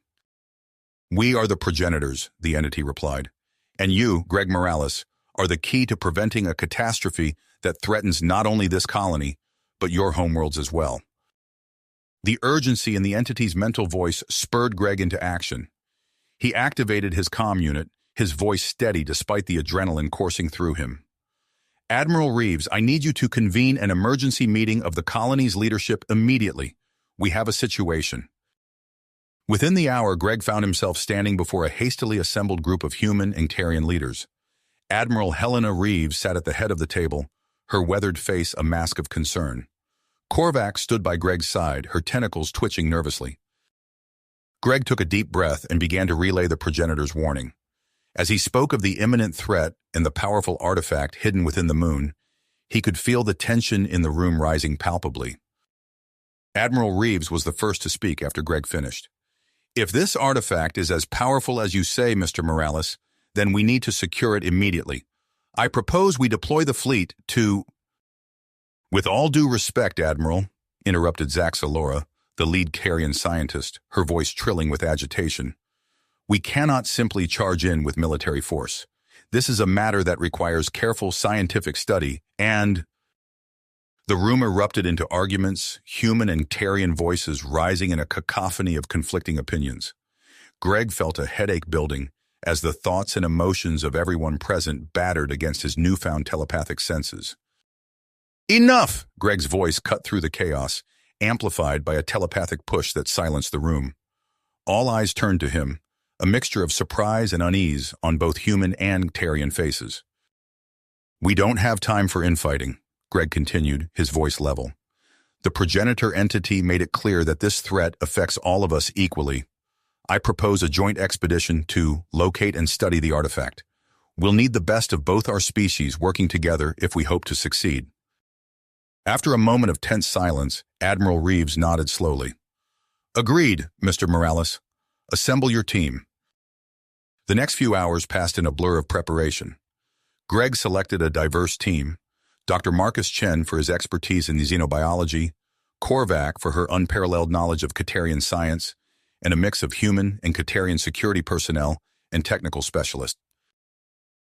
"We are the progenitors," the entity replied. "And you, Greg Morales, are the key to preventing a catastrophe that threatens not only this colony, but your homeworlds as well." The urgency in the entity's mental voice spurred Greg into action. He activated his comm unit, his voice steady despite the adrenaline coursing through him. "Admiral Reeves, I need you to convene an emergency meeting of the colony's leadership immediately. We have a situation." Within the hour, Greg found himself standing before a hastily assembled group of human and Tarian leaders. Admiral Helena Reeves sat at the head of the table, her weathered face a mask of concern. Korvac stood by Greg's side, her tentacles twitching nervously. Greg took a deep breath and began to relay the progenitor's warning. As he spoke of the imminent threat and the powerful artifact hidden within the moon, he could feel the tension in the room rising palpably. Admiral Reeves was the first to speak after Greg finished. "If this artifact is as powerful as you say, Mr. Morales, then we need to secure it immediately. I propose we deploy the fleet to—" "With all due respect, Admiral," interrupted Zaxalora, the lead Carian scientist, her voice trilling with agitation, "we cannot simply charge in with military force. This is a matter that requires careful scientific study and—" The room erupted into arguments, human and Tarian voices rising in a cacophony of conflicting opinions. Greg felt a headache building as the thoughts and emotions of everyone present battered against his newfound telepathic senses. "Enough!" Greg's voice cut through the chaos, amplified by a telepathic push that silenced the room. All eyes turned to him, a mixture of surprise and unease on both human and Tarian faces. "We don't have time for infighting," Greg continued, his voice level. "The progenitor entity made it clear that this threat affects all of us equally. I propose a joint expedition to locate and study the artifact. We'll need the best of both our species working together if we hope to succeed." After a moment of tense silence, Admiral Reeves nodded slowly. "Agreed, Mr. Morales. Assemble your team." The next few hours passed in a blur of preparation. Greg selected a diverse team, Dr. Marcus Chen for his expertise in xenobiology, Korvac for her unparalleled knowledge of Katarian science, and a mix of human and Katarian security personnel and technical specialists.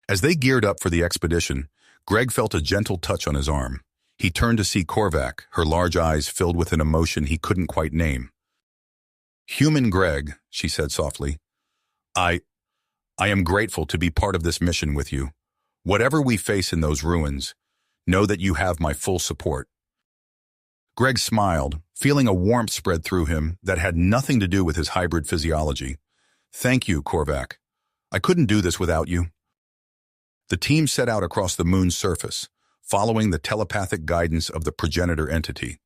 As they geared up for the expedition, Greg felt a gentle touch on his arm. He turned to see Korvac, her large eyes filled with an emotion he couldn't quite name. "Human Greg," she said softly, I am grateful to be part of this mission with you. Whatever we face in those ruins, know that you have my full support." Greg smiled, feeling a warmth spread through him that had nothing to do with his hybrid physiology. "Thank you, Korvac. I couldn't do this without you." The team set out across the moon's surface, following the telepathic guidance of the progenitor entity.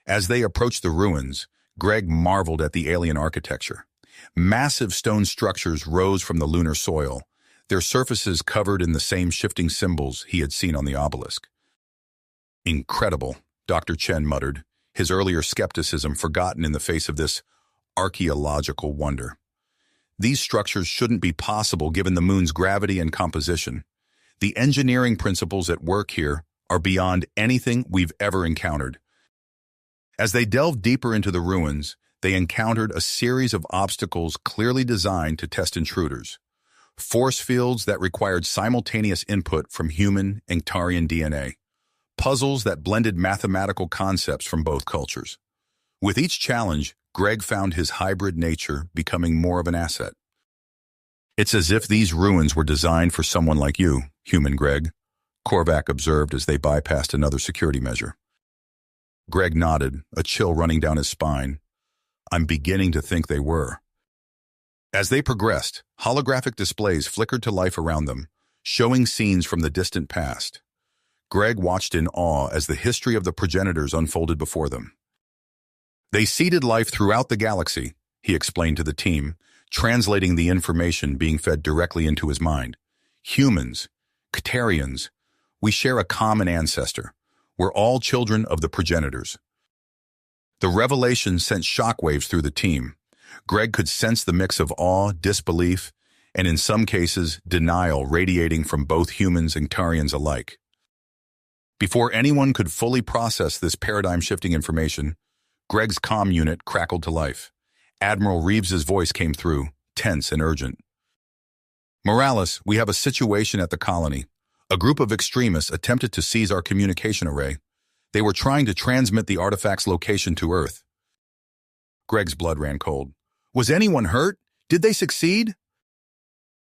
As they approached the ruins, Greg marveled at the alien architecture. Massive stone structures rose from the lunar soil, their surfaces covered in the same shifting symbols he had seen on the obelisk. "Incredible," Dr. Chen muttered, his earlier skepticism forgotten in the face of this archaeological wonder. These structures shouldn't be possible given the moon's gravity and composition. The engineering principles at work here are beyond anything we've ever encountered. As they delved deeper into the ruins, they encountered a series of obstacles clearly designed to test intruders. Force fields that required simultaneous input from human and Tarian DNA. Puzzles that blended mathematical concepts from both cultures. With each challenge, Greg found his hybrid nature becoming more of an asset. It's as if these ruins were designed for someone like you, human Greg, Korvac observed as they bypassed another security measure. Greg nodded, a chill running down his spine. I'm beginning to think they were. As they progressed, holographic displays flickered to life around them, showing scenes from the distant past. Greg watched in awe as the history of the progenitors unfolded before them. They seeded life throughout the galaxy, he explained to the team, translating the information being fed directly into his mind. Humans, Caterians, we share a common ancestor. We're all children of the progenitors. The revelation sent shockwaves through the team. Greg could sense the mix of awe, disbelief, and in some cases, denial radiating from both humans and Tarians alike. Before anyone could fully process this paradigm-shifting information, Greg's comm unit crackled to life. Admiral Reeves's voice came through, tense and urgent. Morales, we have a situation at the colony. A group of extremists attempted to seize our communication array. They were trying to transmit the artifact's location to Earth. Greg's blood ran cold. Was anyone hurt? Did they succeed?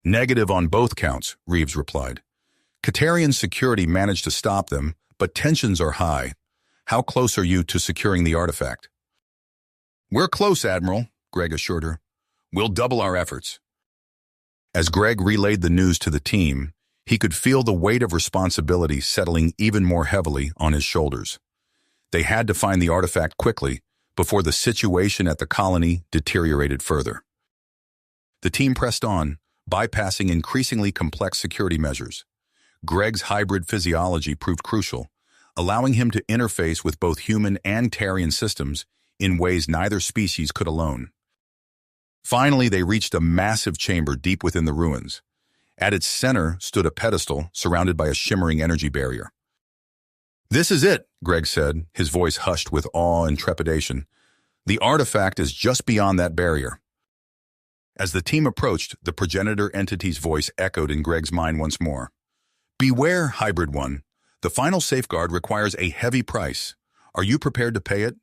Negative on both counts, Reeves replied. Caterian security managed to stop them, but tensions are high. How close are you to securing the artifact? We're close, Admiral, Greg assured her. We'll double our efforts. As Greg relayed the news to the team, he could feel the weight of responsibility settling even more heavily on his shoulders. They had to find the artifact quickly before the situation at the colony deteriorated further. The team pressed on, bypassing increasingly complex security measures. Greg's hybrid physiology proved crucial, allowing him to interface with both human and Tarian systems in ways neither species could alone. Finally, they reached a massive chamber deep within the ruins. At its center stood a pedestal surrounded by a shimmering energy barrier. This is it, Greg said, his voice hushed with awe and trepidation. The artifact is just beyond that barrier. As the team approached, the progenitor entity's voice echoed in Greg's mind once more. Beware, Hybrid One. The final safeguard requires a heavy price. Are you prepared to pay it?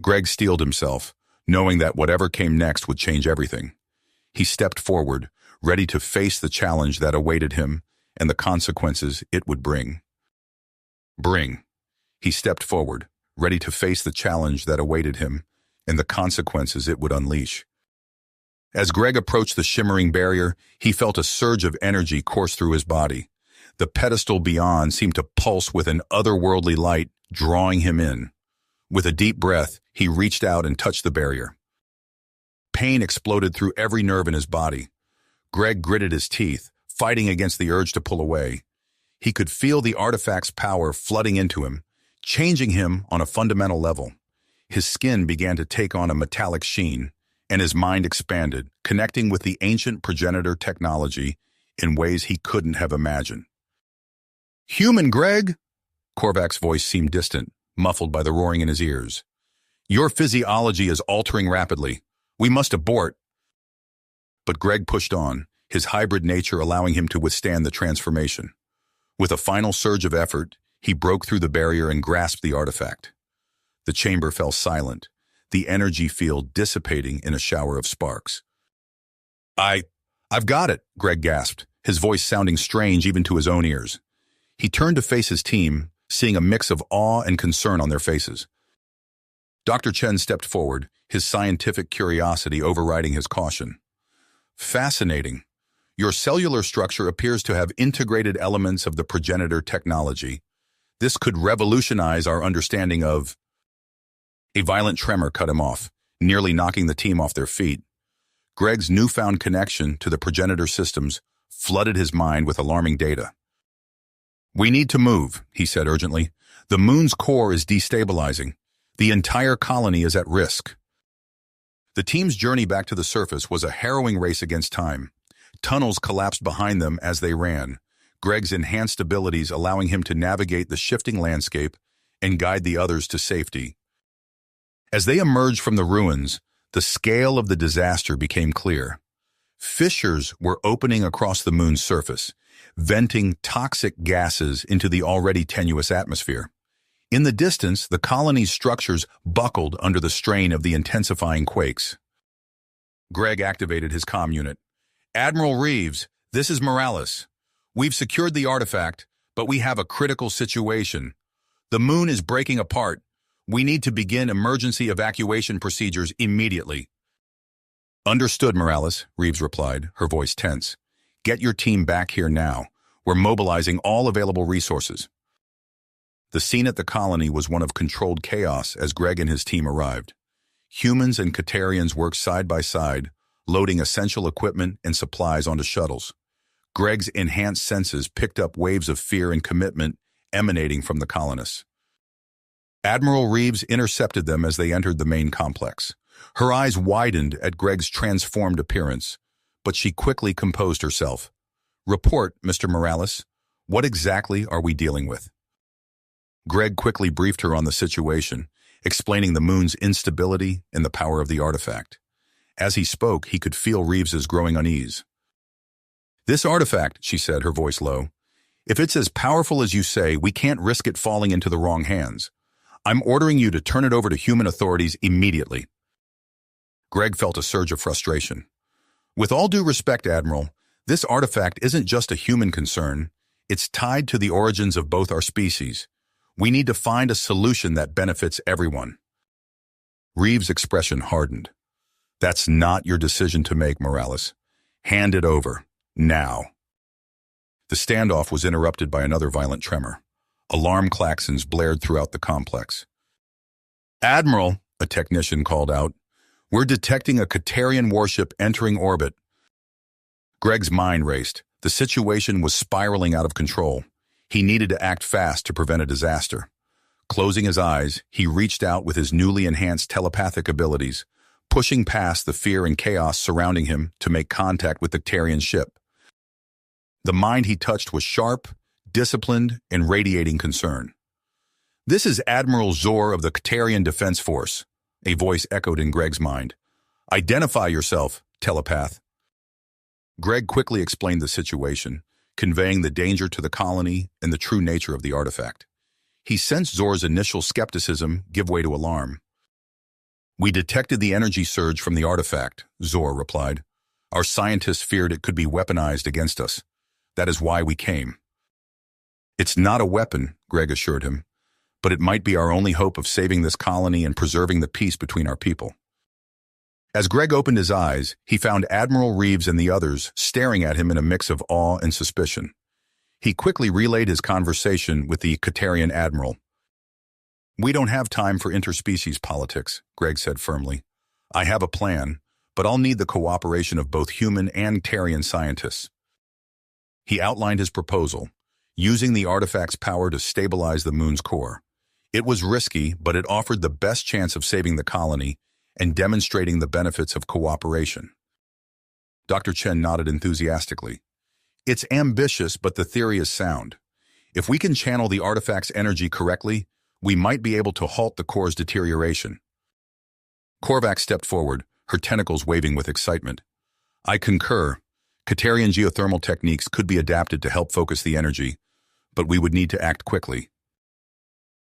Greg steeled himself, knowing that whatever came next would change everything. He stepped forward, ready to face the challenge that awaited him and the consequences it would bring. He stepped forward, ready to face the challenge that awaited him and the consequences it would unleash. As Greg approached the shimmering barrier, he felt a surge of energy course through his body. The pedestal beyond seemed to pulse with an otherworldly light, drawing him in. With a deep breath, he reached out and touched the barrier. Pain exploded through every nerve in his body. Greg gritted his teeth, fighting against the urge to pull away. He could feel the artifact's power flooding into him, changing him on a fundamental level. His skin began to take on a metallic sheen, and his mind expanded, connecting with the ancient progenitor technology in ways he couldn't have imagined. Human Greg? Korvac's voice seemed distant, muffled by the roaring in his ears. Your physiology is altering rapidly. We must abort. But Greg pushed on, his hybrid nature allowing him to withstand the transformation. With a final surge of effort, he broke through the barrier and grasped the artifact. The chamber fell silent, the energy field dissipating in a shower of sparks. I've got it, Greg gasped, his voice sounding strange even to his own ears. He turned to face his team, seeing a mix of awe and concern on their faces. Dr. Chen stepped forward, his scientific curiosity overriding his caution. Fascinating. Your cellular structure appears to have integrated elements of the progenitor technology. This could revolutionize our understanding of... A violent tremor cut him off, nearly knocking the team off their feet. Greg's newfound connection to the progenitor systems flooded his mind with alarming data. We need to move, he said urgently. The moon's core is destabilizing. The entire colony is at risk. The team's journey back to the surface was a harrowing race against time. Tunnels collapsed behind them as they ran, Greg's enhanced abilities allowing him to navigate the shifting landscape and guide the others to safety. As they emerged from the ruins, the scale of the disaster became clear. Fissures were opening across the moon's surface, venting toxic gases into the already tenuous atmosphere. In the distance, the colony's structures buckled under the strain of the intensifying quakes. Greg activated his comm unit. "Admiral Reeves, this is Morales. We've secured the artifact, but we have a critical situation. The moon is breaking apart. We need to begin emergency evacuation procedures immediately." "Understood, Morales," Reeves replied, her voice tense. "Get your team back here now. We're mobilizing all available resources." The scene at the colony was one of controlled chaos as Greg and his team arrived. Humans and Catarians worked side by side, loading essential equipment and supplies onto shuttles. Greg's enhanced senses picked up waves of fear and commitment emanating from the colonists. Admiral Reeves intercepted them as they entered the main complex. Her eyes widened at Greg's transformed appearance, but she quickly composed herself. "Report, Mr. Morales. What exactly are we dealing with?" Greg quickly briefed her on the situation, explaining the moon's instability and the power of the artifact. As he spoke, he could feel Reeves's growing unease. "This artifact," she said, her voice low, "if it's as powerful as you say, we can't risk it falling into the wrong hands. I'm ordering you to turn it over to human authorities immediately." Greg felt a surge of frustration. "With all due respect, Admiral, this artifact isn't just a human concern. It's tied to the origins of both our species. We need to find a solution that benefits everyone." Reeves' expression hardened. "That's not your decision to make, Morales. Hand it over. Now." The standoff was interrupted by another violent tremor. Alarm klaxons blared throughout the complex. "Admiral," a technician called out, "we're detecting a Catarian warship entering orbit." Greg's mind raced. The situation was spiraling out of control. He needed to act fast to prevent a disaster. Closing his eyes, he reached out with his newly enhanced telepathic abilities, pushing past the fear and chaos surrounding him to make contact with the Catarian ship. The mind he touched was sharp, disciplined, and radiating concern. "This is Admiral Zor of the Catarian Defense Force," a voice echoed in Greg's mind. "Identify yourself, telepath." Greg quickly explained the situation, conveying the danger to the colony and the true nature of the artifact. He sensed Zor's initial skepticism give way to alarm. "We detected the energy surge from the artifact," Zor replied. "Our scientists feared it could be weaponized against us. That is why we came." "It's not a weapon," Greg assured him, "but it might be our only hope of saving this colony and preserving the peace between our people." As Greg opened his eyes, he found Admiral Reeves and the others staring at him in a mix of awe and suspicion. He quickly relayed his conversation with the Catarian admiral. "We don't have time for interspecies politics," Greg said firmly. "I have a plan, but I'll need the cooperation of both human and Catarian scientists." He outlined his proposal, using the artifact's power to stabilize the moon's core. It was risky, but it offered the best chance of saving the colony and demonstrating the benefits of cooperation. Dr. Chen nodded enthusiastically. "It's ambitious, but the theory is sound. If we can channel the artifact's energy correctly, we might be able to halt the core's deterioration." Korvac stepped forward, her tentacles waving with excitement. "I concur. Catarian geothermal techniques could be adapted to help focus the energy, but we would need to act quickly."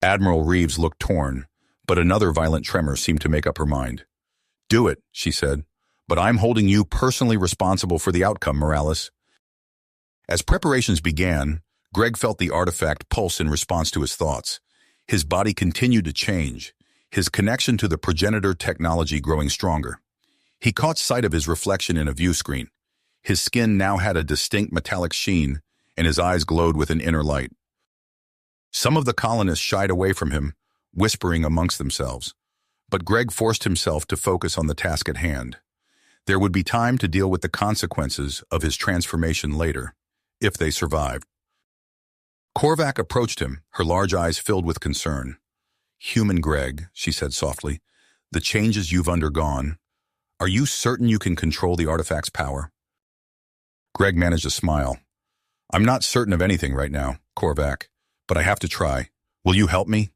Admiral Reeves looked torn, but another violent tremor seemed to make up her mind. "Do it," she said, "but I'm holding you personally responsible for the outcome, Morales." As preparations began, Greg felt the artifact pulse in response to his thoughts. His body continued to change, his connection to the progenitor technology growing stronger. He caught sight of his reflection in a view screen. His skin now had a distinct metallic sheen, and his eyes glowed with an inner light. Some of the colonists shied away from him, whispering amongst themselves. But Greg forced himself to focus on the task at hand. There would be time to deal with the consequences of his transformation later, if they survived. Korvac approached him, her large eyes filled with concern. "Human Greg," she said softly, "the changes you've undergone, Are you certain you can control the artifact's power? Greg managed a smile. I'm not certain of anything right now, Korvac, but I have to try. Will you help me?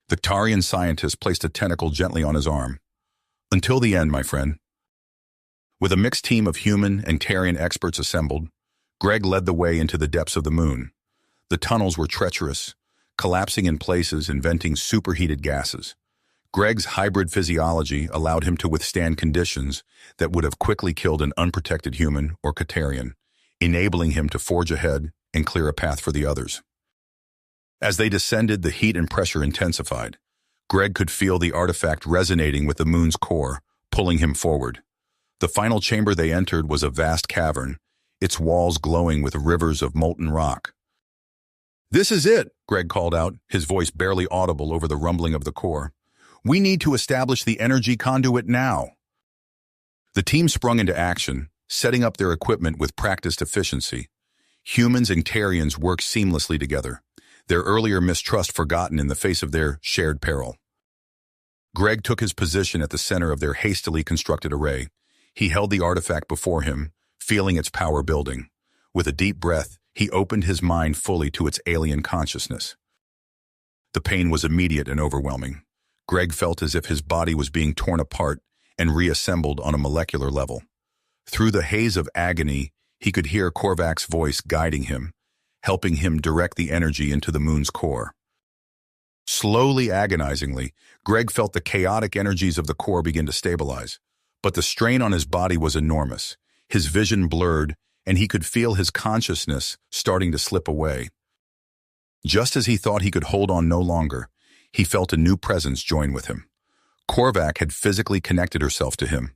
The Tarian scientist placed a tentacle gently on his arm. Until the end, my friend. With a mixed team of human and Tarian experts assembled, Greg led the way into the depths of the moon. The tunnels were treacherous, collapsing in places and venting superheated gases. Greg's hybrid physiology allowed him to withstand conditions that would have quickly killed an unprotected human or Katarian, enabling him to forge ahead and clear a path for the others. As they descended, the heat and pressure intensified. Greg could feel the artifact resonating with the moon's core, pulling him forward. The final chamber they entered was a vast cavern, its walls glowing with rivers of molten rock. This is it, Greg called out, his voice barely audible over the rumbling of the core. We need to establish the energy conduit now. The team sprung into action, setting up their equipment with practiced efficiency. Humans and Tarians worked seamlessly together, their earlier mistrust forgotten in the face of their shared peril. Greg took his position at the center of their hastily constructed array. He held the artifact before him, feeling its power building. With a deep breath, he opened his mind fully to its alien consciousness. The pain was immediate and overwhelming. Greg felt as if his body was being torn apart and reassembled on a molecular level. Through the haze of agony, he could hear Korvac's voice guiding him, helping him direct the energy into the moon's core. Slowly, agonizingly, Greg felt the chaotic energies of the core begin to stabilize. But the strain on his body was enormous. His vision blurred, and he could feel his consciousness starting to slip away. Just as he thought he could hold on no longer, he felt a new presence join with him. Korvac had physically connected herself to him,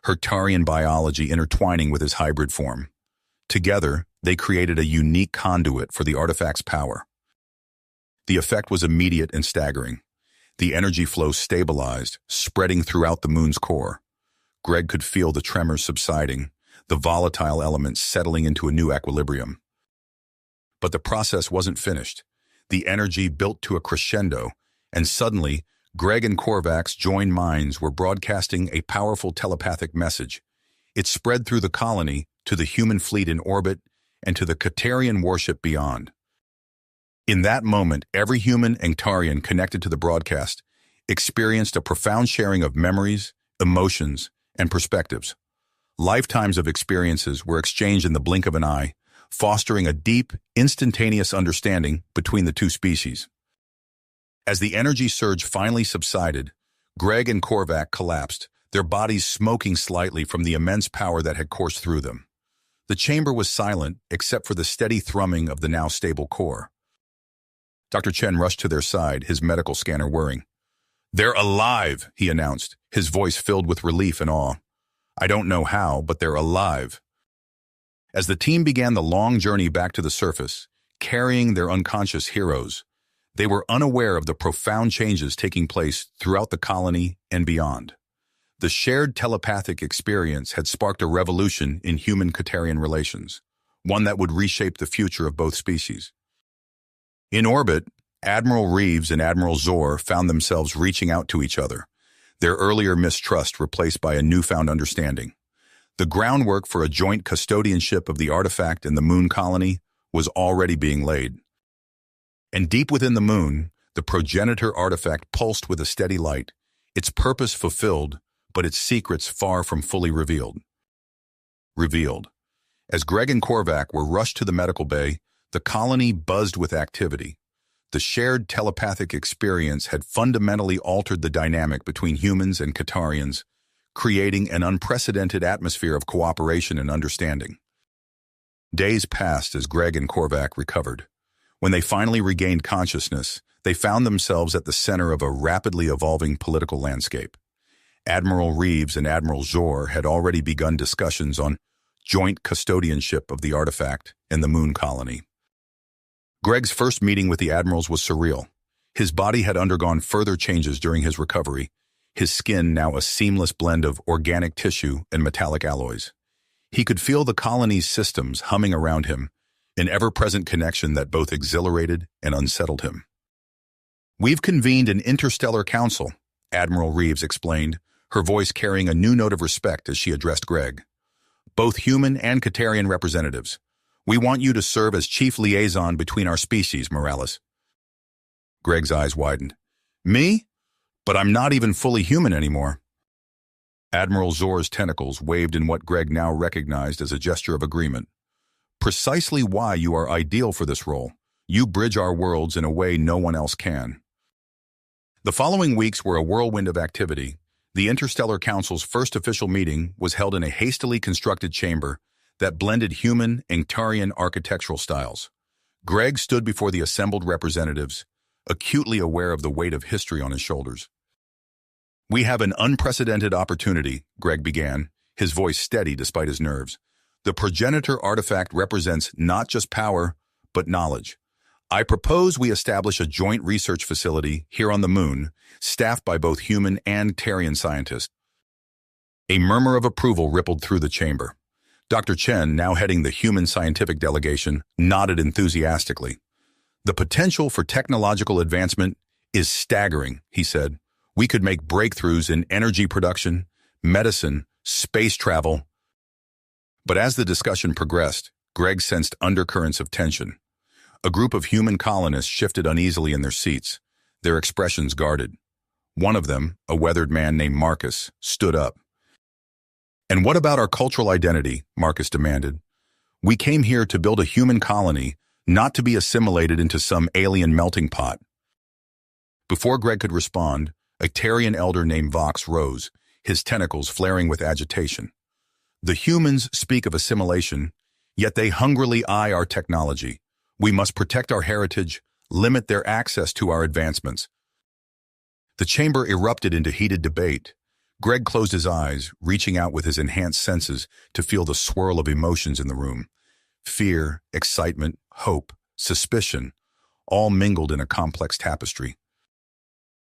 her Tarian biology intertwining with his hybrid form. Together, they created a unique conduit for the artifact's power. The effect was immediate and staggering. The energy flow stabilized, spreading throughout the moon's core. Greg could feel the tremors subsiding, the volatile elements settling into a new equilibrium. But the process wasn't finished. The energy built to a crescendo, and suddenly, Greg and Korvac's joined minds were broadcasting a powerful telepathic message. It spread through the colony, to the human fleet in orbit, and to the Katarian warship beyond. In that moment, every human and Tarian connected to the broadcast experienced a profound sharing of memories, emotions, and perspectives. Lifetimes of experiences were exchanged in the blink of an eye, fostering a deep, instantaneous understanding between the two species. As the energy surge finally subsided, Greg and Korvac collapsed, their bodies smoking slightly from the immense power that had coursed through them. The chamber was silent, except for the steady thrumming of the now stable core. Dr. Chen rushed to their side, his medical scanner whirring. "They're alive," he announced, his voice filled with relief and awe. "I don't know how, but they're alive." As the team began the long journey back to the surface, carrying their unconscious heroes, they were unaware of the profound changes taking place throughout the colony and beyond. The shared telepathic experience had sparked a revolution in human-Katarian relations, one that would reshape the future of both species. In orbit, Admiral Reeves and Admiral Zor found themselves reaching out to each other, their earlier mistrust replaced by a newfound understanding. The groundwork for a joint custodianship of the artifact and the moon colony was already being laid. And deep within the moon, the progenitor artifact pulsed with a steady light, its purpose fulfilled, but its secrets far from fully revealed. As Greg and Korvac were rushed to the medical bay, the colony buzzed with activity. The shared telepathic experience had fundamentally altered the dynamic between humans and Katarians, creating an unprecedented atmosphere of cooperation and understanding. Days passed as Greg and Korvac recovered. When they finally regained consciousness, they found themselves at the center of a rapidly evolving political landscape. Admiral Reeves and Admiral Zor had already begun discussions on joint custodianship of the artifact and the moon colony. Greg's first meeting with the admirals was surreal. His body had undergone further changes during his recovery, his skin now a seamless blend of organic tissue and metallic alloys. He could feel the colony's systems humming around him, an ever-present connection that both exhilarated and unsettled him. "We've convened an interstellar council," Admiral Reeves explained, her voice carrying a new note of respect as she addressed Greg. "Both human and Katarian representatives, we want you to serve as chief liaison between our species, Morales." Greg's eyes widened. "Me? But I'm not even fully human anymore." Admiral Zor's tentacles waved in what Greg now recognized as a gesture of agreement. "Precisely why you are ideal for this role. You bridge our worlds in a way no one else can." The following weeks were a whirlwind of activity. The Interstellar Council's first official meeting was held in a hastily constructed chamber that blended human and Katarian architectural styles. Greg stood before the assembled representatives, acutely aware of the weight of history on his shoulders. "We have an unprecedented opportunity," Greg began, his voice steady despite his nerves. "The progenitor artifact represents not just power, but knowledge. I propose we establish a joint research facility here on the moon, staffed by both human and Katarian scientists." A murmur of approval rippled through the chamber. Dr. Chen, now heading the human scientific delegation, nodded enthusiastically. "The potential for technological advancement is staggering," he said. "We could make breakthroughs in energy production, medicine, space travel." But as the discussion progressed, Greg sensed undercurrents of tension. A group of human colonists shifted uneasily in their seats, their expressions guarded. One of them, a weathered man named Marcus, stood up. "And what about our cultural identity?" Marcus demanded. "We came here to build a human colony, not to be assimilated into some alien melting pot." Before Greg could respond, a Katarian elder named Vox rose, his tentacles flaring with agitation. "The humans speak of assimilation, yet they hungrily eye our technology. We must protect our heritage, limit their access to our advancements." The chamber erupted into heated debate. Greg closed his eyes, reaching out with his enhanced senses to feel the swirl of emotions in the room. Fear, excitement, hope, suspicion, all mingled in a complex tapestry.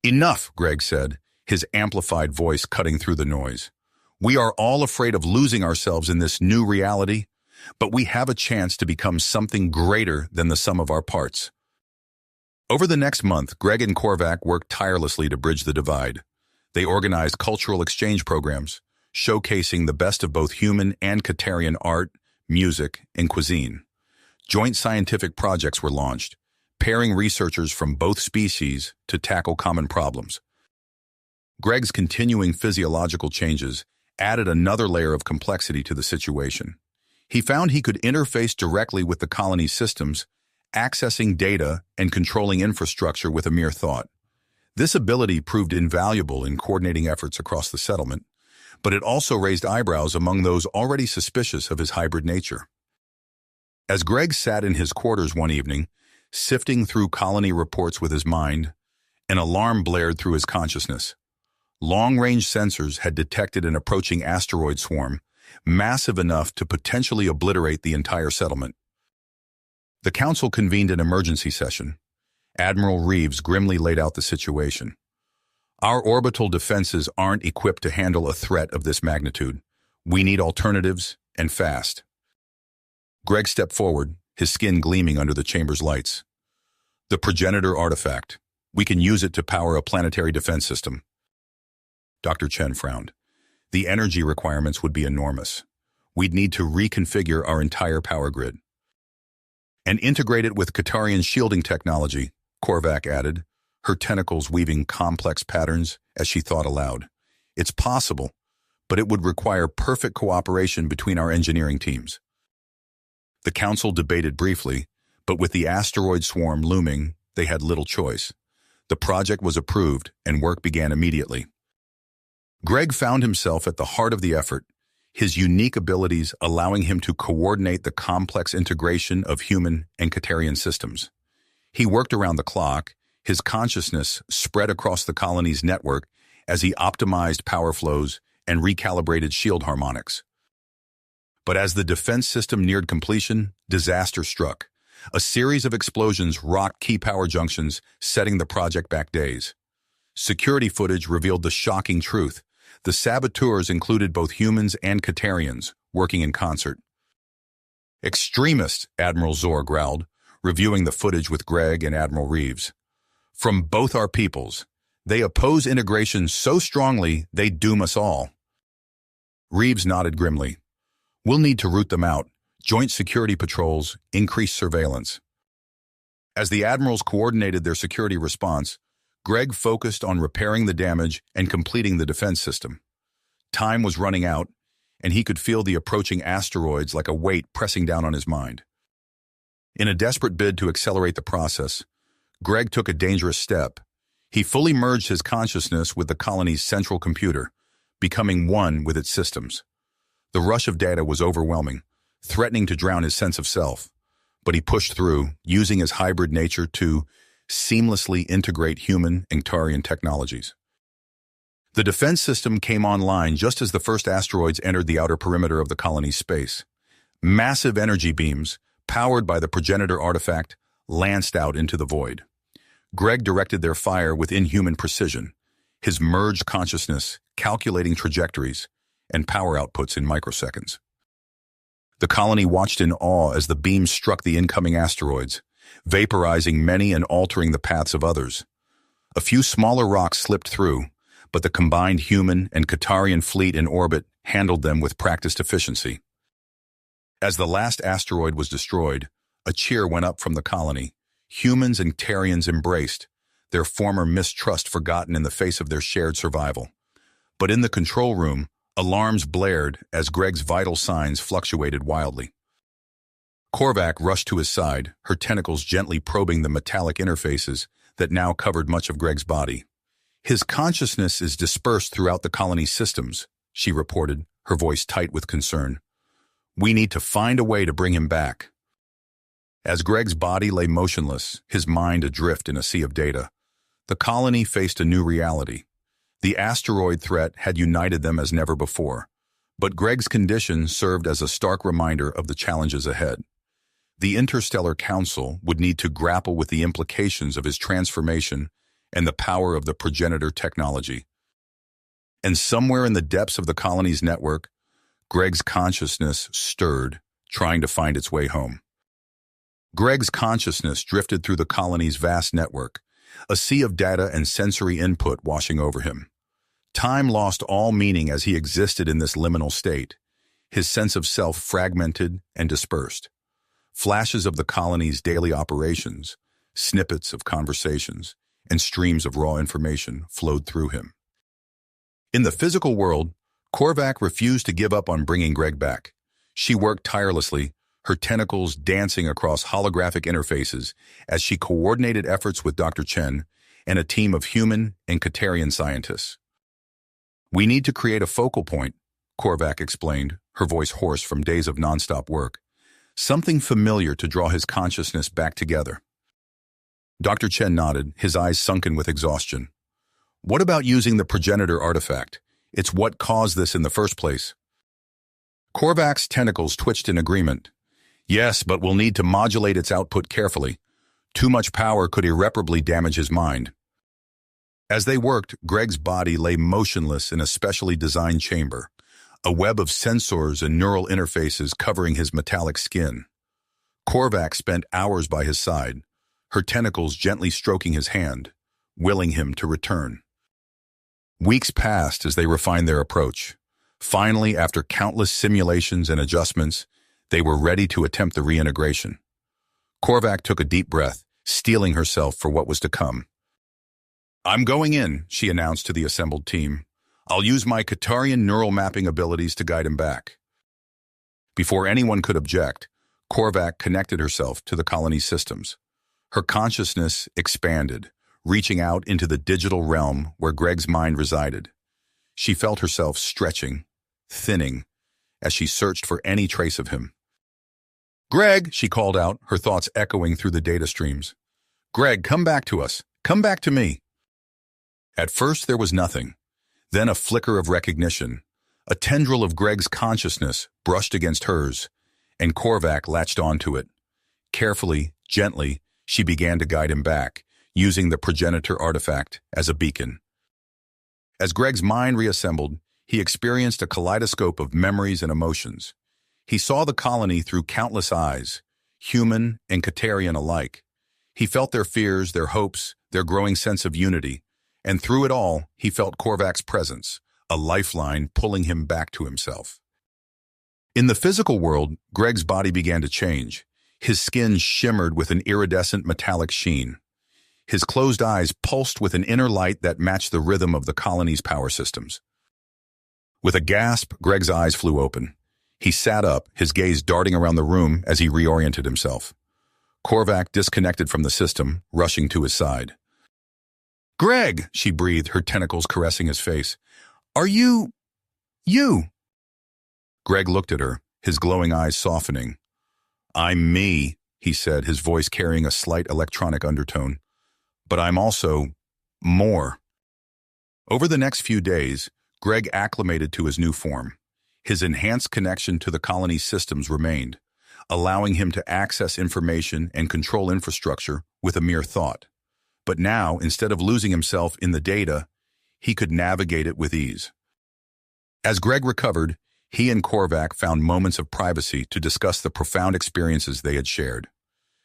"Enough," Greg said, his amplified voice cutting through the noise. "We are all afraid of losing ourselves in this new reality, but we have a chance to become something greater than the sum of our parts." Over the next month, Greg and Korvac worked tirelessly to bridge the divide. They organized cultural exchange programs, showcasing the best of both human and Katarian art, music, and cuisine. Joint scientific projects were launched, pairing researchers from both species to tackle common problems. Greg's continuing physiological changes added another layer of complexity to the situation. He found he could interface directly with the colony's systems, accessing data and controlling infrastructure with a mere thought. This ability proved invaluable in coordinating efforts across the settlement, but it also raised eyebrows among those already suspicious of his hybrid nature. As Greg sat in his quarters one evening, sifting through colony reports with his mind, an alarm blared through his consciousness. Long-range sensors had detected an approaching asteroid swarm, massive enough to potentially obliterate the entire settlement. The council convened an emergency session. Admiral Reeves grimly laid out the situation. "Our orbital defenses aren't equipped to handle a threat of this magnitude. We need alternatives, and fast." Greg stepped forward, his skin gleaming under the chamber's lights. "The progenitor artifact. We can use it to power a planetary defense system." Dr. Chen frowned. "The energy requirements would be enormous. We'd need to reconfigure our entire power grid." "And integrate it with Katarian shielding technology," Korvac added, her tentacles weaving complex patterns as she thought aloud. "It's possible, but it would require perfect cooperation between our engineering teams." The council debated briefly, but with the asteroid swarm looming, they had little choice. The project was approved, and work began immediately. Greg found himself at the heart of the effort, his unique abilities allowing him to coordinate the complex integration of human and Katarian systems. He worked around the clock, his consciousness spread across the colony's network as he optimized power flows and recalibrated shield harmonics. But as the defense system neared completion, disaster struck. A series of explosions rocked key power junctions, setting the project back days. Security footage revealed the shocking truth. The saboteurs included both humans and Katarians, working in concert. "Extremists," Admiral Zor growled, reviewing the footage with Greg and Admiral Reeves. "From both our peoples, They oppose integration so strongly they'd doom us all. Reeves nodded grimly. We'll need to root them out. Joint security patrols, increased surveillance. As the admirals coordinated their security response, Greg focused on repairing the damage and completing the defense system. Time was running out, and he could feel the approaching asteroids like a weight pressing down on his mind. In a desperate bid to accelerate the process, Greg took a dangerous step. He fully merged his consciousness with the colony's central computer, becoming one with its systems. The rush of data was overwhelming, threatening to drown his sense of self, but he pushed through, using his hybrid nature to seamlessly integrate human and Ktarian technologies. The defense system came online just as the first asteroids entered the outer perimeter of the colony's space. Massive energy beams, powered by the progenitor artifact, lanced out into the void. Greg directed their fire with inhuman precision, his merged consciousness calculating trajectories and power outputs in microseconds. The colony watched in awe as the beams struck the incoming asteroids, vaporizing many and altering the paths of others. A few smaller rocks slipped through, but the combined human and Ktarian fleet in orbit handled them with practiced efficiency. As the last asteroid was destroyed, a cheer went up from the colony. Humans and Ktarians embraced, their former mistrust forgotten in the face of their shared survival. But in the control room, alarms blared as Greg's vital signs fluctuated wildly. Korvac rushed to his side, her tentacles gently probing the metallic interfaces that now covered much of Greg's body. His consciousness is dispersed throughout the colony's systems, she reported, her voice tight with concern. We need to find a way to bring him back. As Greg's body lay motionless, his mind adrift in a sea of data, the colony faced a new reality. The asteroid threat had united them as never before, but Greg's condition served as a stark reminder of the challenges ahead. The Interstellar Council would need to grapple with the implications of his transformation and the power of the progenitor technology. And somewhere in the depths of the colony's network, Greg's consciousness stirred, trying to find its way home. Greg's consciousness drifted through the colony's vast network, a sea of data and sensory input washing over him. Time lost all meaning as he existed in this liminal state, his sense of self fragmented and dispersed. Flashes of the colony's daily operations, snippets of conversations, and streams of raw information flowed through him. In the physical world, Korvac refused to give up on bringing Greg back. She worked tirelessly, her tentacles dancing across holographic interfaces as she coordinated efforts with Dr. Chen and a team of human and Ktarian scientists. We need to create a focal point, Korvac explained, her voice hoarse from days of nonstop work. Something familiar to draw his consciousness back together. Dr. Chen nodded, his eyes sunken with exhaustion. What about using the progenitor artifact? It's what caused this in the first place. Korvac's tentacles twitched in agreement. Yes, but we'll need to modulate its output carefully. Too much power could irreparably damage his mind. As they worked, Greg's body lay motionless in a specially designed chamber, a web of sensors and neural interfaces covering his metallic skin. Korvac spent hours by his side, her tentacles gently stroking his hand, willing him to return. Weeks passed as they refined their approach. Finally, after countless simulations and adjustments, they were ready to attempt the reintegration. Korvac took a deep breath, steeling herself for what was to come. I'm going in, she announced to the assembled team. I'll use my Ktarian neural mapping abilities to guide him back. Before anyone could object, Korvac connected herself to the colony's systems. Her consciousness expanded, reaching out into the digital realm where Greg's mind resided. She felt herself stretching, thinning, as she searched for any trace of him. Greg, she called out, her thoughts echoing through the data streams. Greg, come back to us. Come back to me. At first there was nothing. Then a flicker of recognition. A tendril of Greg's consciousness brushed against hers, and Korvac latched onto it. Carefully, gently, she began to guide him back, using the progenitor artifact as a beacon. As Greg's mind reassembled, he experienced a kaleidoscope of memories and emotions. He saw the colony through countless eyes, human and Ktarian alike. He felt their fears, their hopes, their growing sense of unity, And through it all, he felt Korvac's presence, a lifeline pulling him back to himself. In the physical world, Greg's body began to change. His skin shimmered with an iridescent metallic sheen. His closed eyes pulsed with an inner light that matched the rhythm of the colony's power systems. With a gasp, Greg's eyes flew open. He sat up, his gaze darting around the room as he reoriented himself. Korvac disconnected from the system, rushing to his side. "Greg," she breathed, her tentacles caressing his face. "Are you... you?" Greg looked at her, his glowing eyes softening. "I'm me," he said, his voice carrying a slight electronic undertone. "But I'm also... more." Over the next few days, Greg acclimated to his new form. His enhanced connection to the colony's systems remained, allowing him to access information and control infrastructure with a mere thought. But now, instead of losing himself in the data, he could navigate it with ease. As Greg recovered, he and Korvac found moments of privacy to discuss the profound experiences they had shared.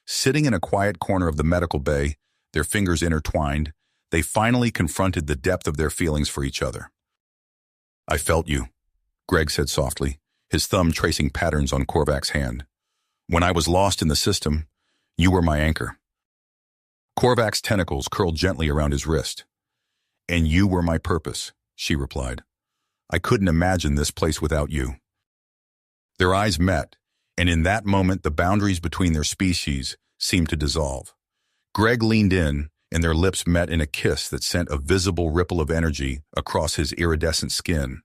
Sitting in a quiet corner of the medical bay, their fingers intertwined, they finally confronted the depth of their feelings for each other. "I felt you," Greg said softly, his thumb tracing patterns on Korvac's hand. "When I was lost in the system, you were my anchor." Korvac's tentacles curled gently around his wrist. "And you were my purpose," she replied. "I couldn't imagine this place without you." Their eyes met, and in that moment the boundaries between their species seemed to dissolve. Greg leaned in, and their lips met in a kiss that sent a visible ripple of energy across his iridescent skin.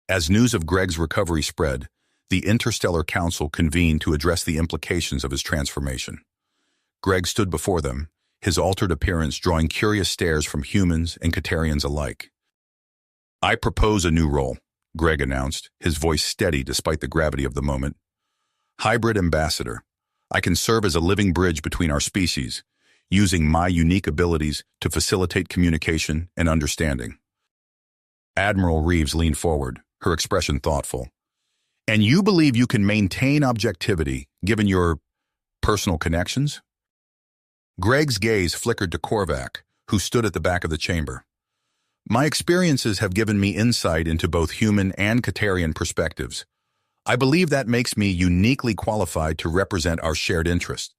As news of Greg's recovery spread, the Interstellar Council convened to address the implications of his transformation. Greg stood before them, his altered appearance drawing curious stares from humans and Katarians alike. "I propose a new role," Greg announced, his voice steady despite the gravity of the moment. "Hybrid Ambassador. I can serve as a living bridge between our species, using my unique abilities to facilitate communication and understanding." Admiral Reeves leaned forward, her expression thoughtful. "And you believe you can maintain objectivity, given your personal connections?" Greg's gaze flickered to Korvac, who stood at the back of the chamber. "My experiences have given me insight into both human and Katarian perspectives. I believe that makes me uniquely qualified to represent our shared interest."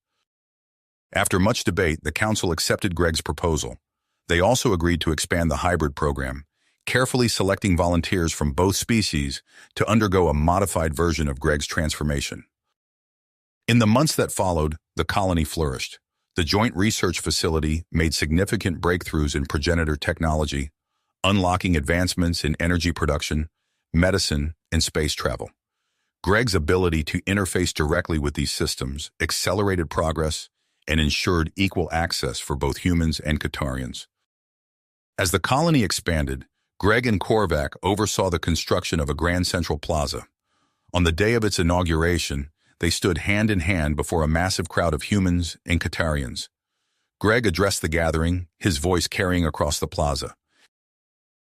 After much debate, the Council accepted Greg's proposal. They also agreed to expand the hybrid program, carefully selecting volunteers from both species to undergo a modified version of Greg's transformation. In the months that followed, the colony flourished. The Joint Research Facility made significant breakthroughs in progenitor technology, unlocking advancements in energy production, medicine, and space travel. Greg's ability to interface directly with these systems accelerated progress and ensured equal access for both humans and Katarians. As the colony expanded, Greg and Korvac oversaw the construction of a grand central plaza. On the day of its inauguration, they stood hand in hand before a massive crowd of humans and Katarians. Greg addressed the gathering, his voice carrying across the plaza.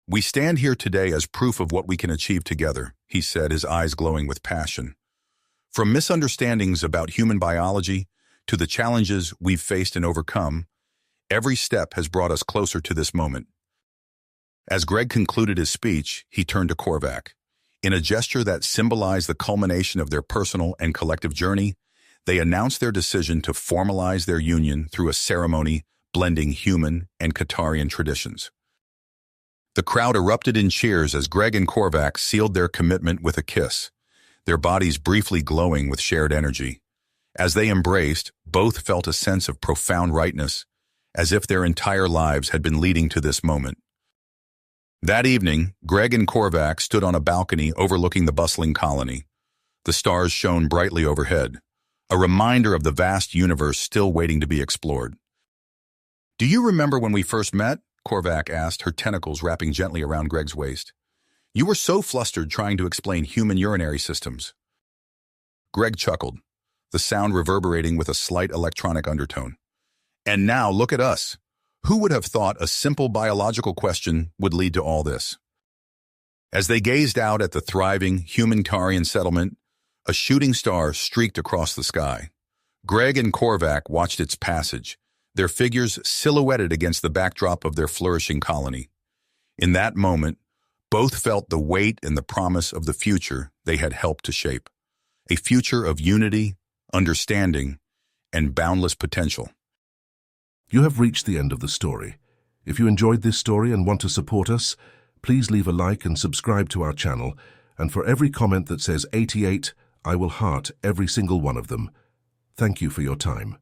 "We stand here today as proof of what we can achieve together," he said, his eyes glowing with passion. "From misunderstandings about human biology to the challenges we've faced and overcome, every step has brought us closer to this moment." As Greg concluded his speech, he turned to Korvac. In a gesture that symbolized the culmination of their personal and collective journey, they announced their decision to formalize their union through a ceremony blending human and Katarian traditions. The crowd erupted in cheers as Greg and Korvac sealed their commitment with a kiss, their bodies briefly glowing with shared energy. As they embraced, both felt a sense of profound rightness, as if their entire lives had been leading to this moment. That evening, Greg and Korvac stood on a balcony overlooking the bustling colony. The stars shone brightly overhead, a reminder of the vast universe still waiting to be explored. "Do you remember when we first met?" Korvac asked, her tentacles wrapping gently around Greg's waist. "You were so flustered trying to explain human urinary systems." Greg chuckled, the sound reverberating with a slight electronic undertone. "And now look at us. Who would have thought a simple biological question would lead to all this?" As they gazed out at the thriving human-Katarian settlement, a shooting star streaked across the sky. Greg and Korvac watched its passage, their figures silhouetted against the backdrop of their flourishing colony. In that moment, both felt the weight and the promise of the future they had helped to shape. A future of unity, understanding, and boundless potential. You have reached the end of the story. If you enjoyed this story and want to support us, please leave a like and subscribe to our channel, and for every comment that says 88, I will heart every single one of them. Thank you for your time.